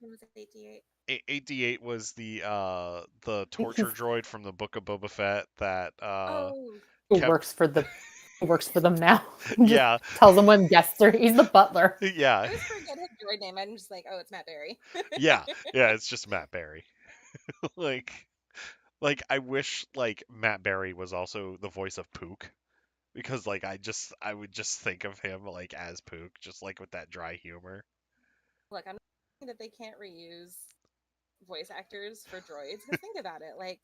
who was 88? 8D8 was the torture He's droid from the Book of Boba Fett that Oh, who kept works for them now. Just yeah. tells them when guests are. He's the butler. Yeah. I always forget his droid name. I'm just like, oh, it's Matt Berry. Yeah. Yeah, it's just Matt Berry. like like I wish like Matt Berry was also the voice of Pook because like I would just think of him like as Pook just like with that dry humor. Look, I'm not saying that they can't reuse voice actors for droids, because think about it. Like,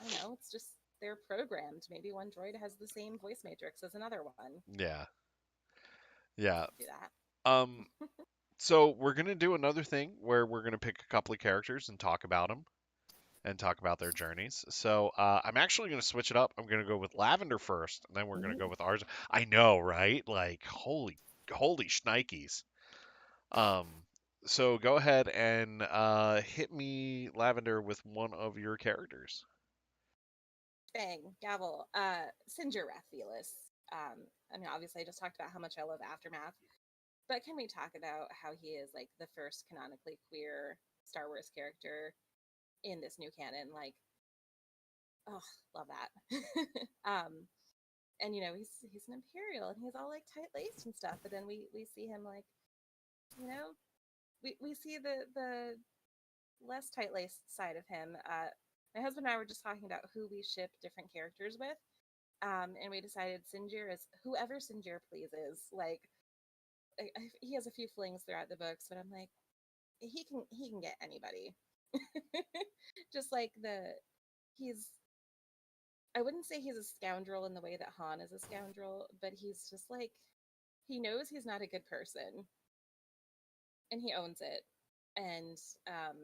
I don't know, it's just they're programmed. Maybe one droid has the same voice matrix as another one. Yeah. Yeah. Do that. Um so we're going to do another thing where we're going to pick a couple of characters and talk about them and talk about their journeys. So I'm actually going to switch it up. I'm going to go with Lavender first, and then we're going to go with ours. I know, right? Like holy shnikes. Um, so go ahead and hit me, Lavender, with one of your characters. Bang, gavel. Sinjir Rathvelis. I mean, obviously, I just talked about how much I love Aftermath, but can we talk about how he is like the first canonically queer Star Wars character in this new canon? Like, oh, love that. um, and he's an Imperial, and he's all like tight laced and stuff. But then we see him like, you know, we see the less tight laced side of him. My husband and I were just talking about who we ship different characters with. And we decided Sinjir is whoever Sinjir pleases. Like, he has a few flings throughout the books, but I'm like, he can get anybody. Just like he's I wouldn't say he's a scoundrel in the way that Han is a scoundrel, but he's just like, he knows he's not a good person, and he owns it. And um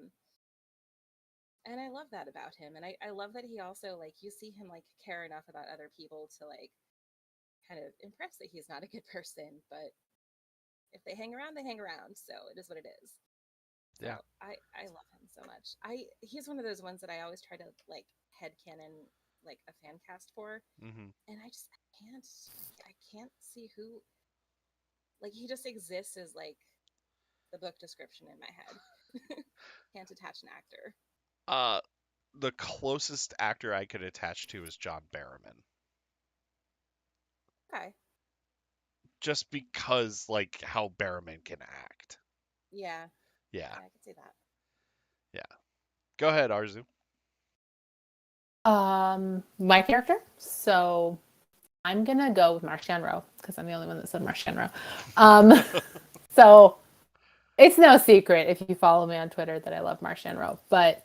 and I love that about him. And I love that he also, like, you see him like care enough about other people to like kind of impress that he's not a good person, but if they hang around, they hang around. So it is what it is. So Yeah. I love him so much. He's one of those ones that I always try to like headcanon like a fan cast for, Hmm. and I can't see who, like, he just exists as like the book description in my head. Can't attach an actor. Uh, the closest actor I could attach to is John Barrowman, Okay. just because like how Barrowman can act. Yeah. Yeah. Yeah, I could see that. Yeah. Go ahead, Arzu. My character. So I'm gonna go with Marchion Ro because I'm the only one that said Marchion Ro. So it's no secret if you follow me on Twitter that I love Marchion Ro, but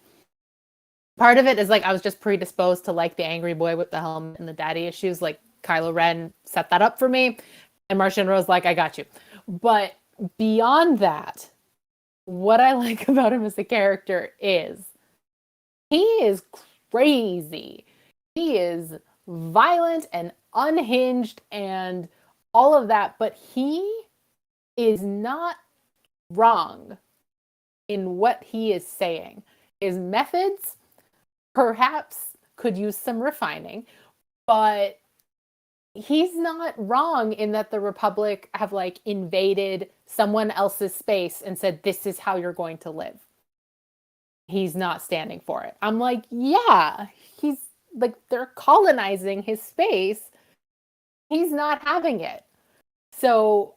part of it is like I was just predisposed to like the angry boy with the helmet and the daddy issues. Like Kylo Ren set that up for me, and Marchion Ro's like, I got you. But beyond that, what I like about him as a character is he is crazy. He is violent and unhinged and all of that, but he is not wrong in what he is saying. His methods perhaps could use some refining, but he's not wrong in that the Republic have like invaded someone else's space and said, this is how you're going to live. he's not standing for it. I'm like, yeah, he's like, they're colonizing his space. He's not having it. So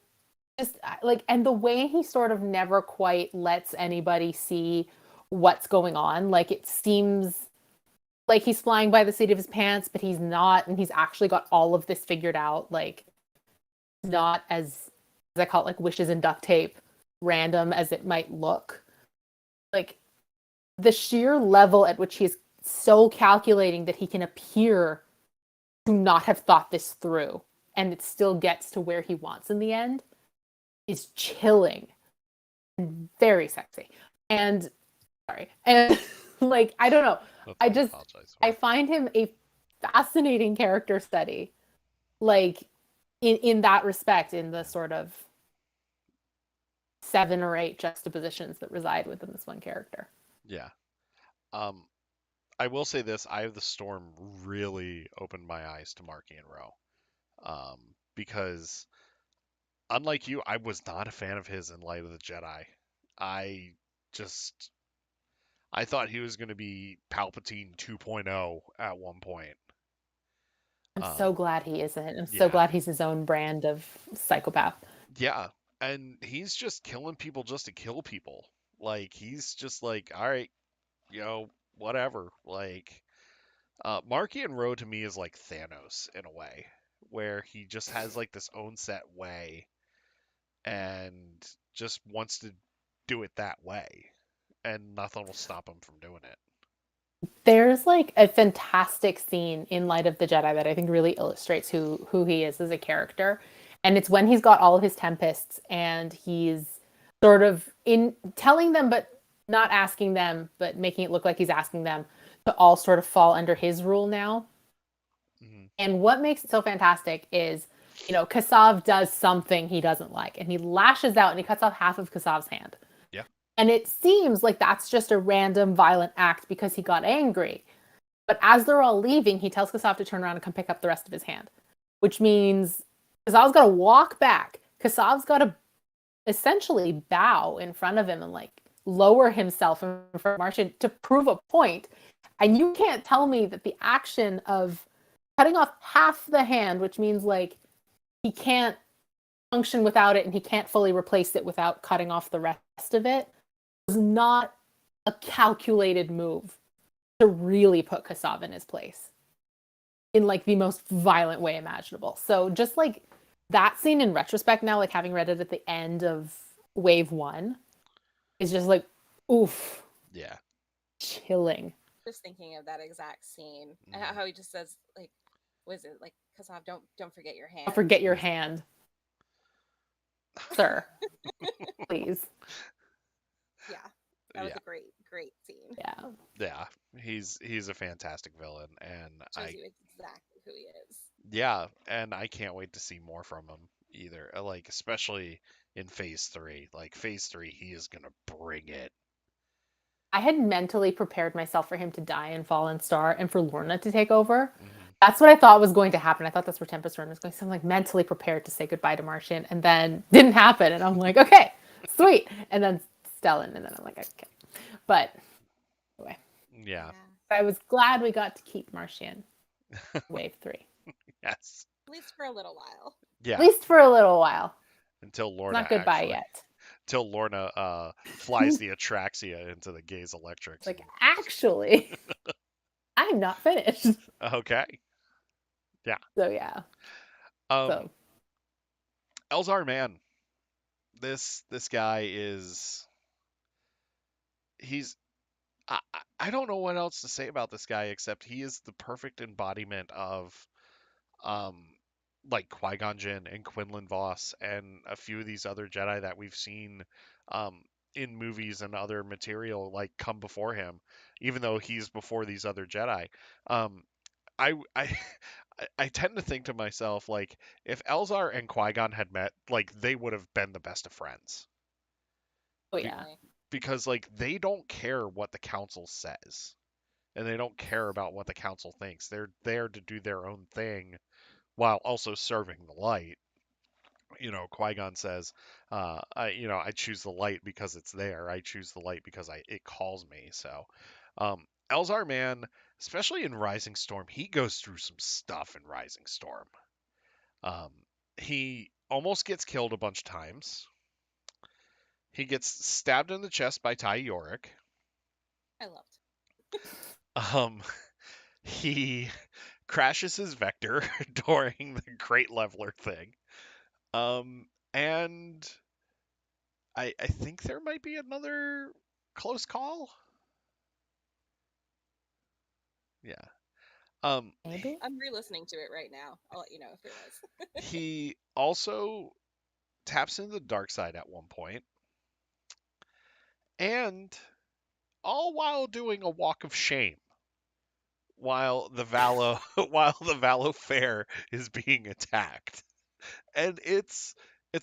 just like, and the way he sort of never quite lets anybody see what's going on, like it seems like he's flying by the seat of his pants, but he's not, and he's actually got all of this figured out. Like, not as I call it, like wishes and duct tape, random as it might look. Like the sheer level at which he is so calculating that he can appear to not have thought this through, and it still gets to where he wants in the end, is chilling and very sexy. And sorry, and like I don't know, That's I what just apologize I for. find him a fascinating character study, like in that respect, in the sort of 7 or 8 juxtapositions that reside within this one character. Yeah. Um, I will say this: Eye of the Storm really opened my eyes to Marky and Rowe. Because unlike you, I was not a fan of his in Light of the Jedi. I just I thought he was going to be Palpatine 2.0 at one point. I'm Um, so glad he isn't. I'm so yeah, glad he's his own brand of psychopath. yeah, and he's just killing people just to kill people. Like he's just like, all right, you know, whatever. Like Marky and Rowe to me is like Thanos in a way, where he just has like this own set way and just wants to do it that way, and nothing will stop him from doing it. There's like a fantastic scene in Light of the Jedi that I think really illustrates who he is as a character. And it's when he's got all of his tempests and he's sort of in telling them but not asking them, but making it look like he's asking them to all sort of fall under his rule now. Hmm. And what makes it so fantastic is, Kassav does something he doesn't like and he lashes out and he cuts off half of Kassav's hand. Yeah. And it seems like that's just a random violent act because he got angry. But as they're all leaving, he tells Kassav to turn around and come pick up the rest of his hand, which means Kassav's got to walk back. Kassav's got to essentially bow in front of him and like lower himself in front of Martian to prove a point. And you can't tell me that the action of cutting off half the hand, which means like he can't function without it and he can't fully replace it without cutting off the rest of it, was not a calculated move to really put Kassav in his place in like the most violent way imaginable. So just like that scene in retrospect now, like having read it at the end of Wave 1, is just like, oof, Yeah. chilling. Just thinking of that exact scene, and Mhm. how he just says, like, was it like, Kassav, don't forget your hand. Don't forget your hand, sir. Please. Yeah, that was Yeah. a great scene. Yeah. Yeah. He's a fantastic villain, and Shows you exactly who he is. yeah, and I can't wait to see more from him either. Like especially in Phase 3. Like Phase 3, he is gonna bring it. I had mentally prepared myself for him to die in Fallen Star and for Lorna to take over. Hmm. That's what I thought was going to happen. I thought that's where Tempest Run was going. So I'm like mentally prepared to say goodbye to Martian, and then didn't happen. And I'm like, okay, sweet. And then Stellan, and then I'm like, okay. But anyway, Yeah. I was glad we got to keep Martian Wave 3. Yes. At least for a little while. At Yeah. least for a little while. Until Lorna Not goodbye actually, yet. till Lorna flies the Atraxia into the Gaze Electrics. Like, actually, I'm not finished. Okay. Yeah. So yeah. Um, So Elzar man, this guy is he's I don't know what else to say about this guy except he is the perfect embodiment of um like Qui-Gon Jinn and Quinlan Voss and a few of these other Jedi that we've seen um in movies and other material like come before him, even though he's before these other Jedi. Um, I I tend to think to myself like if Elzar and Qui-Gon had met, like they would have been the best of friends. oh Be- yeah. because like they don't care what the council says and they don't care about what the council thinks. They're there to do their own thing while also serving the light. Qui-Gon says, I choose the light because it's there. I choose the light because it calls me. So, Elzar man, especially in Rising Storm, he goes through some stuff in Rising Storm. Um, he almost gets killed a bunch of times. He gets stabbed in the chest by Ty Yorick. I loved. Um, he crashes his vector during the Great Leveler thing. And I think there might be another close call. Yeah. Maybe. I'm re-listening to it right now. I'll let you know if there was. He also taps into the dark side at one point, and all while doing a walk of shame while the Valo while the Valo Fair is being attacked. And it's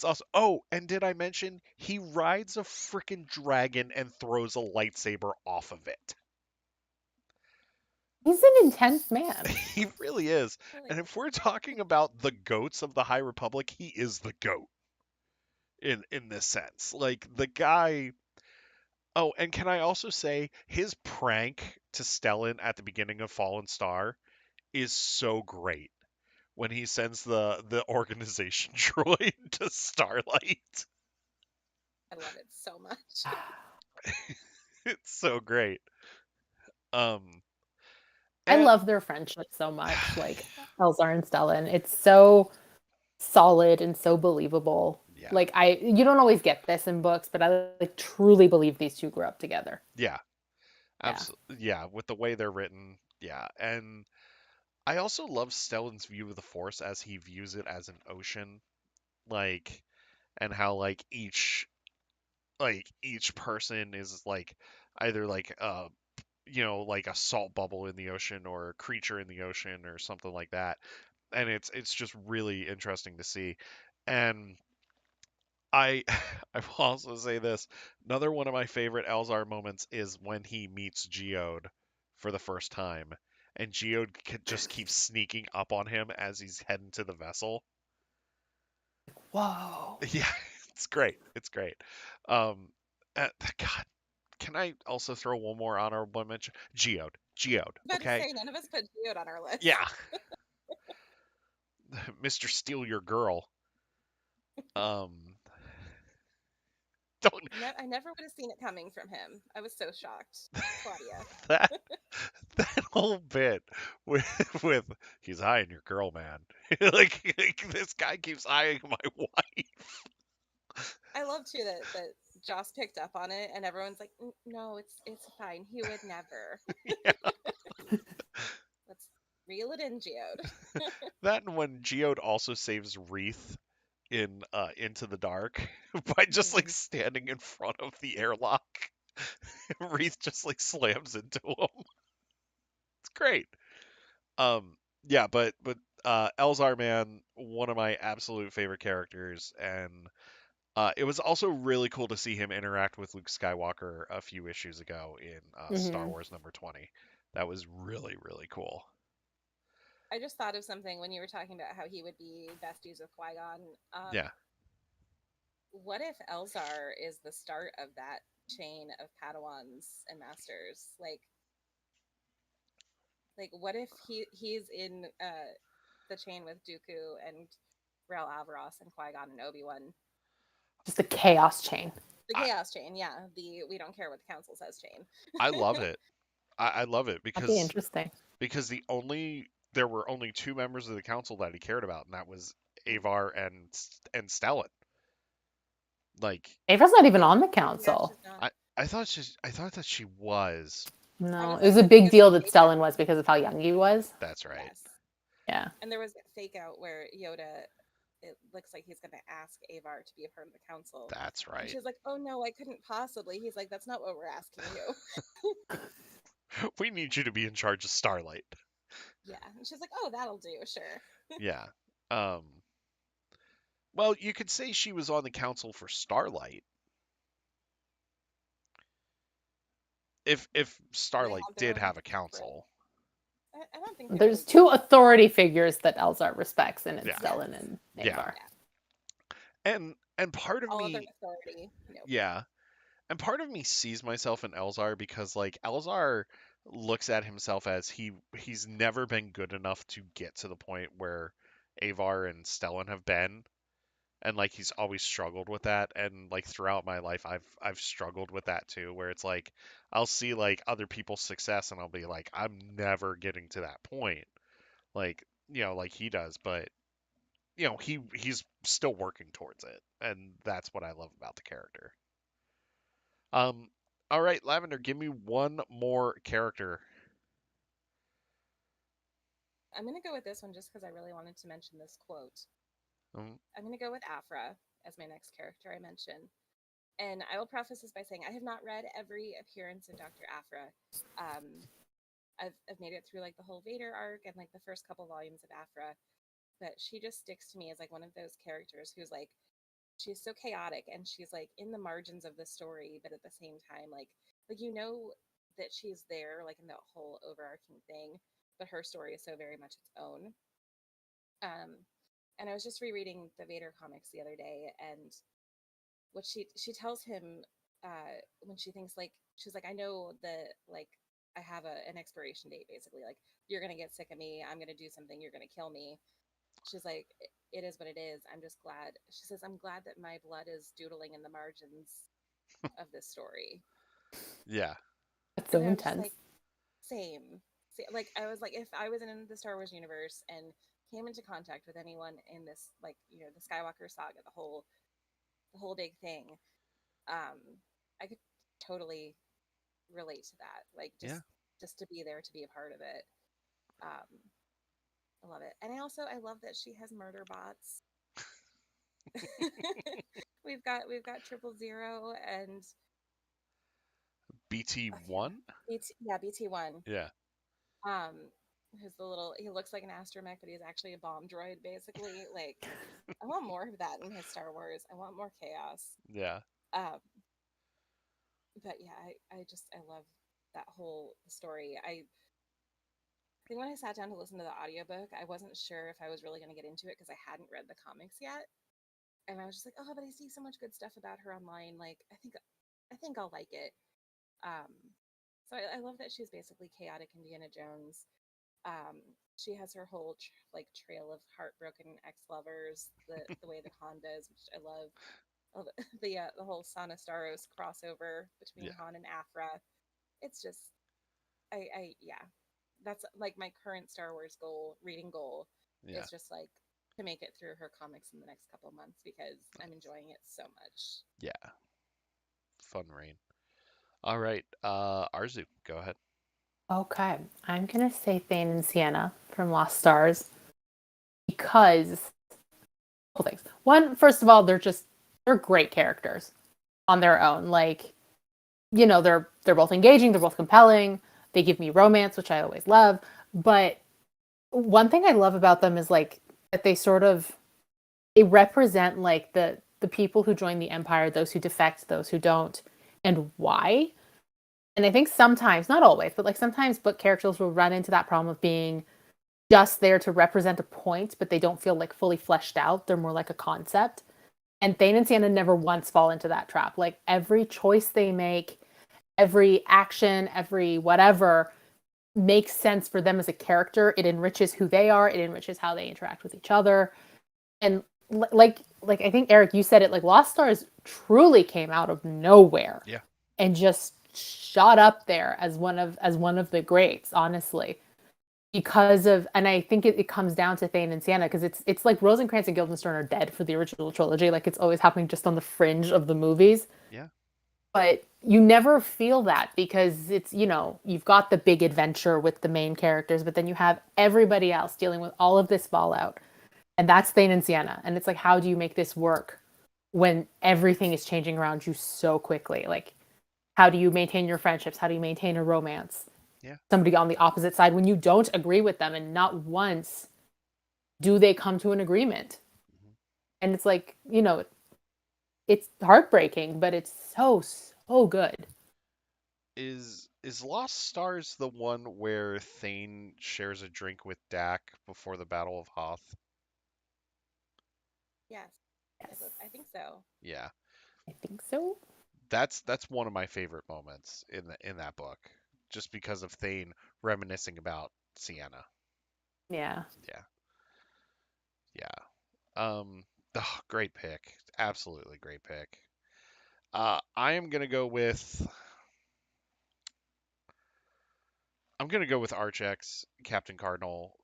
also, oh, and did I mention he rides a freaking dragon and throws a lightsaber off of it? He's an intense man. He really is. Really? And if we're talking about the goats of the High Republic, he is the goat in this sense. Like the guy. Oh, and can I also say his prank to Stellan at the beginning of Fallen Star is so great when he sends the organization droid to Starlight. I love it so much. It's so great. Um, I and love their friendship so much, like Elzar and Stellan. It's so solid and so believable. yeah, Like you don't always get this in books, but I like truly believe these two grew up together. yeah, Yeah. absolutely, yeah. With the way they're written, yeah, and I also love Stellan's view of the Force as he views it as an ocean, like, and how each person is like either like like a salt bubble in the ocean or a creature in the ocean or something like that. And it's just really interesting to see. And I I will also say this. Another one of my favorite Elzar moments is when he meets Geode for the first time. And Geode just keeps sneaking up on him as he's heading to the vessel. Whoa. Yeah, it's great. It's great. Um, God, can I also throw one more honorable mention? Geode. Geode. About to Okay. say, none of us put Geode on our list. Yeah. Mr. Steal Your Girl. Um, don't I never would have seen it coming from him. I was so shocked. Claudia. that that whole bit with he's eyeing your girl, man. like this guy keeps eyeing my wife. I love too that Joss picked up on it and everyone's like, no, it's fine. He would never. Let's reel it in, Geode. That and when Geode also saves Wreath in Into the Dark by just like standing in front of the airlock. Wreath just like slams into him. It's great. Yeah, but Elzar man, one of my absolute favorite characters, and it was also really cool to see him interact with Luke Skywalker a few issues ago in Star Wars number 20. That was really really cool. I just thought of something when you were talking about how he would be besties with Qui-Gon. Yeah. What if Elzar is the start of that chain of Padawans and Masters? Like what if he's in the chain with Dooku and Rael Alvaros and Qui-Gon and Obi-Wan? Just a chaos chain. The chaos chain, yeah. The we don't care what the council says chain. I love it. I love it That'd be interesting. because there were only two members of the council that he cared about, and that was Avar and Stellan. Like Ava's not even on the council. Yeah, I thought that she was. No, it was a big deal that Stellan was because of how young he was. That's right. Yes. Yeah. And there was that fake out where Yoda, it looks like he's going to ask Avar to be a part of the council. That's right. And she's like, oh no, I couldn't possibly. He's like, that's not what we're asking you. We need you to be in charge of Starlight. Yeah. And she's like, oh, that'll do, sure. Yeah. Well, you could say she was on the council for Starlight. If Starlight did have a council. I don't think there's two authority figures that Elzar respects, and it's Stellan and Avar. Yeah. And part of All other me, authority. Nope. yeah, and part of me sees myself in Elzar because like Elzar looks at himself as he's never been good enough to get to the point where Avar and Stellan have been, and like he's always struggled with that, and like throughout my life I've struggled with that too, where it's like I'll see like other people's success and I'll be like I'm never getting to that point, like like he does, but he's still working towards it, and that's what I love about the character. um all right, Lavender, give me one more character. I'm going to go with this one just because I really wanted to mention this quote. um, I'm going to go with Afra as my next character I mention. And I will preface this by saying I have not read every appearance of Dr. Afra. I've made it through like the whole Vader arc and like the first couple volumes of Afra, but she just sticks to me as like one of those characters who's like she's so chaotic and she's like in the margins of the story, but at the same time like that she's there like in the whole overarching thing, but her story is so very much its own. Um, and I was just rereading the Vader comics the other day, and what she tells him when she thinks like she's like I know that like I have an expiration date basically like you're gonna get sick of me, I'm gonna do something, you're gonna kill me. She's like it is what it is. I'm just glad. She says I'm glad that my blood is doodling in the margins of this story. yeah, That's so And I'm just intense. like same. Like I was like if I was in the Star Wars universe and came into contact with anyone in this like the Skywalker saga, the whole big thing, um I could totally relate to that. Like yeah, just to be there to be a part of it. Um, I love it, and I love that she has murder bots. we've got 000 and I can't BT1. yeah BT1. Yeah, Um, who's the little he looks like an astromech, but he's actually a bomb droid basically. Like I want more of that in my Star Wars. I want more chaos. yeah, Um, but yeah, I love that whole story. I think when I sat down to listen to the audiobook, I wasn't sure if I was really going to get into it because I hadn't read the comics yet. And I was just like, oh, but I see so much good stuff about her online. Like, I think I'll like it. Um, so I love that she's basically chaotic Indiana Jones. She has her whole like trail of heartbroken ex-lovers, the way that Han does, which I love. Oh, the whole Sana Staros crossover between yeah, Han and Afra. It's just I yeah, that's like my current Star Wars reading goal yeah, is just like to make it through her comics in the next couple of months because I'm enjoying it so much. yeah. Fun rain. All right, Arzu, go ahead. Okay, I'm gonna say Thane and Sienna from Lost Stars because couple things. One, first of all, they're great characters on their own. Like, they're both engaging, they're both compelling. They give me romance, which I always love. But one thing I love about them is like that they represent like the people who join the empire, those who defect, those who don't, and why. And I think sometimes, not always, but like sometimes book characters will run into that problem of being just there to represent a point, but they don't feel like fully fleshed out. They're more like a concept. And Thane and Sienna never once fall into that trap. Like every choice they make, every action, every whatever makes sense for them as a character. It enriches who they are. It enriches how they interact with each other. And like I think Eric, you said it. Like Lost Stars truly came out of nowhere Yeah, and just shot up there as one of the greats. Honestly, because of and I think it comes down to Thane and Sienna because it's like Rosencrantz and Guildenstern are dead for the original trilogy. Like it's always happening just on the fringe of the movies. yeah, But you never feel that because you've got the big adventure with the main characters, but then you have everybody else dealing with all of this fallout. And that's Thane and Sienna. And it's like, how do you make this work when everything is changing around you so quickly? Like, how do you maintain your friendships? How do you maintain a romance? yeah. Somebody on the opposite side when you don't agree with them, and not once do they come to an agreement. Mhm. And it's like, it's heartbreaking, but it's so good. Is Lost Stars the one where Thane shares a drink with Dak before the Battle of Hoth? Yes. Yes, I think so. Yeah. I think so. That's one of my favorite moments in that book, just because of Thane reminiscing about Sienna. Yeah. Yeah, yeah. Great pick, absolutely great pick. I am gonna go with Archex, Captain Cardinal.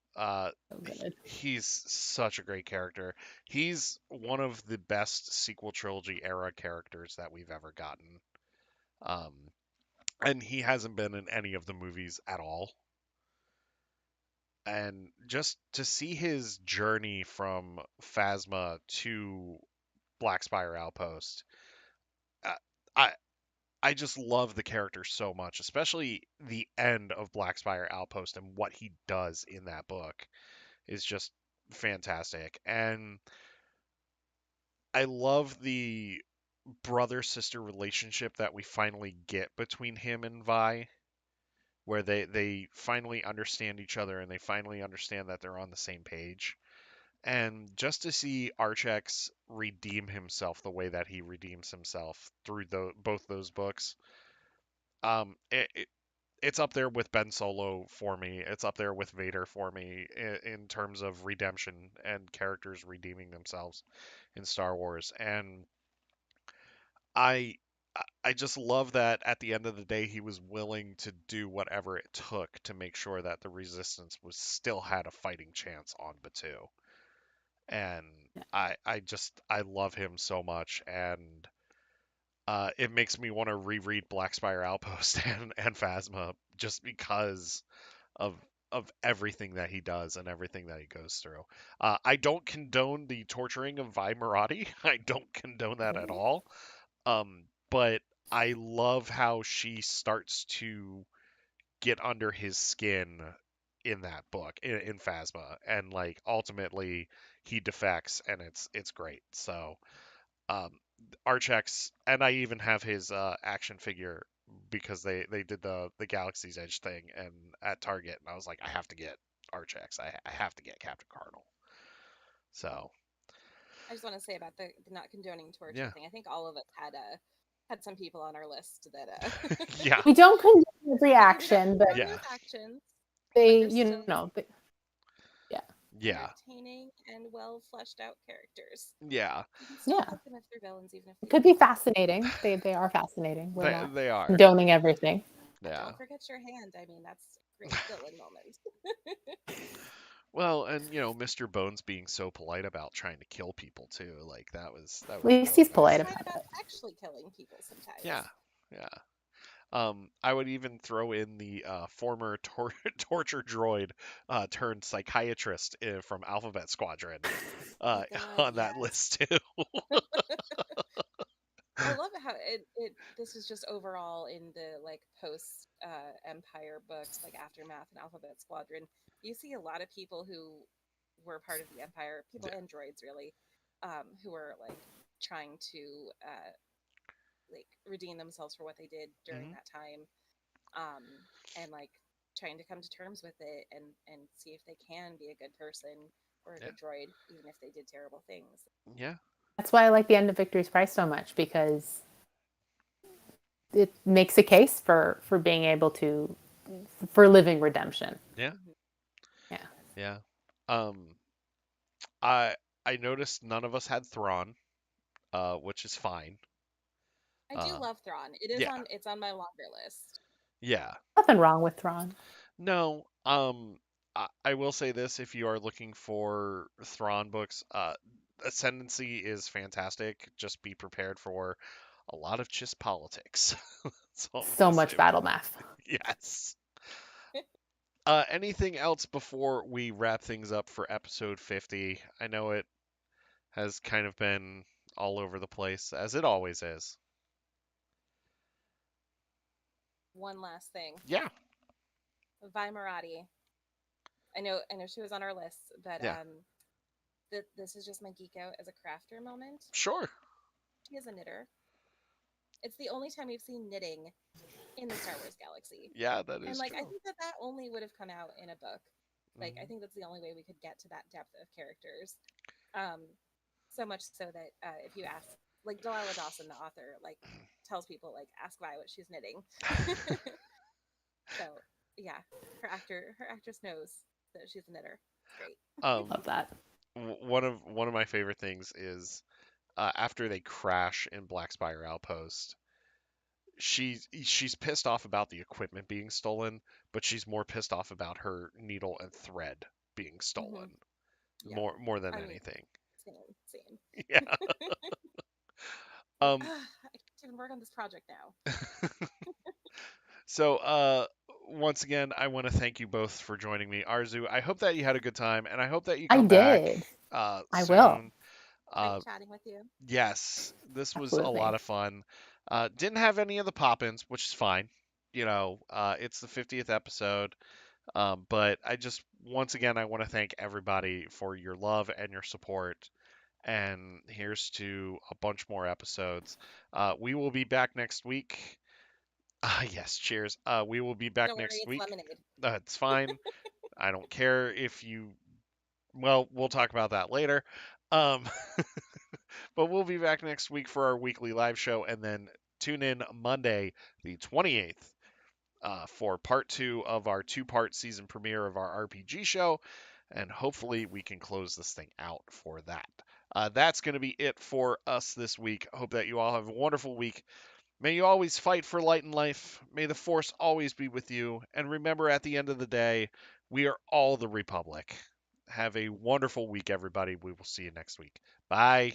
So good. He's such a great character. He's one of the best sequel trilogy era characters that we've ever gotten. Um, and he hasn't been in any of the movies at all. And just to see his journey from Phasma to Black Spire Outpost, uh, I I just love the character so much, especially the end of Black Spire Outpost and what he does in that book is just fantastic. And I love the brother sister relationship that we finally get between him and Vi, where they finally understand each other and they finally understand that they're on the same page. And just to see Archex redeem himself the way that he redeems himself through both those books, um, it, it, it's up there with Ben Solo for me. It's up there with Vader for me in terms of redemption and characters redeeming themselves in Star Wars. And I I just love that at the end of the day he was willing to do whatever it took to make sure that the Resistance was still had a fighting chance on Batuu. And I love him so much, and it makes me want to reread Black Spire Outpost and Phasma just because of everything that he does and everything that he goes through. I don't condone the torturing of Vi Marati. I don't condone that at all. But I love how she starts to get under his skin in that book in Phasma, and like ultimately he defects, and it's great. So um, Archex, and I even have his action figure because they did the Galaxy's Edge thing and at Target, and I was like, I have to get Archex. I have to get Captain Cardinal. So I just want to say about the not condoning torture yeah, thing. I think all of us had some people on our list that yeah, We don't condone every like we don't action, but condone yeah, those actions, but they, they're still yeah, yeah, entertaining and well fleshed out characters. yeah. You can still yeah. like them if they're villains, even if It they could do be bad things. fascinating. They are fascinating. We're not They are. condoning everything. Yeah. Don't forget your hand. I mean, that's a great villain moment. Well, and Mr. Bones being so polite about trying to kill people too, like that At was least really he's nice. polite Right about about it. actually killing people Yeah, sometimes. yeah. I would even throw in the former torture droid turned psychiatrist from Alphabet Squadron Oh God, on that yes. list too. I love how it this is just overall in the like post Empire books, like Aftermath and Alphabet Squadron. You see a lot of people who were part of the Empire, people Yeah. and droids really, who are like trying to like redeem themselves for what they did during Hmm. that time, um, and like trying to come to terms with it and see if they can be a good person or a Yeah. good droid, even if they did terrible things. Yeah. That's why I like the end of Victory's Price so much, because it makes a case for being able to for living redemption. Yeah. Mm-hmm. Yeah. Yes. Yeah. Um, I I noticed none of us had Thrawn, which is fine. I do Uh, love Thrawn. It is yeah. on it's on my longer list. Yeah. Nothing wrong with Thrawn. No. I will say this: if you are looking for Thrawn books, Ascendancy is fantastic. Just be prepared for a lot of just politics. That's all I'm So gonna say much about battle math. yes. Anything else before we wrap things up for episode 50? I know it has kind of been all over the place, as it always is. One last thing. Yeah, Vi Marati. I know she was on our list, but yeah, this is just my geek out as a crafter moment. sure. She is a knitter. It's the only time we've seen knitting in the Star Wars galaxy. Yeah, that And is like I true. think that only would have come out in a book. Like I Hmm. think that's the only way we could get to that depth of characters. Um So much so that if you ask, like Delilah Dawson, the author, like tells people like ask Vi what she's knitting. So yeah, her actress knows that she's a knitter. It's great. Um, Love that. one of my favorite things is after they crash in Black Spire Outpost, she's pissed off about the equipment being stolen, but she's more pissed off about her needle and thread being Hmm. stolen Yeah, more than I mean, anything. same. Yeah. Like, Um. I can't even work on this project now. So, once again, I want to thank you both for joining me, Arzu. I hope that you had a good time, and I hope that you I come back did. I will. soon. Great Uh, chatting with you. yes, this was a lot Absolutely. of fun. Didn't have any of the pop-ins, which is fine. It's the 50th episode. But I just, once again, I want to thank everybody for your love and your support. And here's to a bunch more episodes. We will be back next week. Yes, cheers. We will be back Don't worry, next it's week. lemonade. It's fine. I don't care if you. Well, we'll talk about that later. Um, but we'll be back next week for our weekly live show, and then tune in Monday, the 28th, for part two of our two-part season premiere of our RPG show, and hopefully we can close this thing out for that. That's going to be it for us this week. Hope that you all have a wonderful week. May you always fight for light and life. May the Force always be with you. And remember, at the end of the day, we are all the Republic. Have a wonderful week, everybody. We will see you next week. Bye.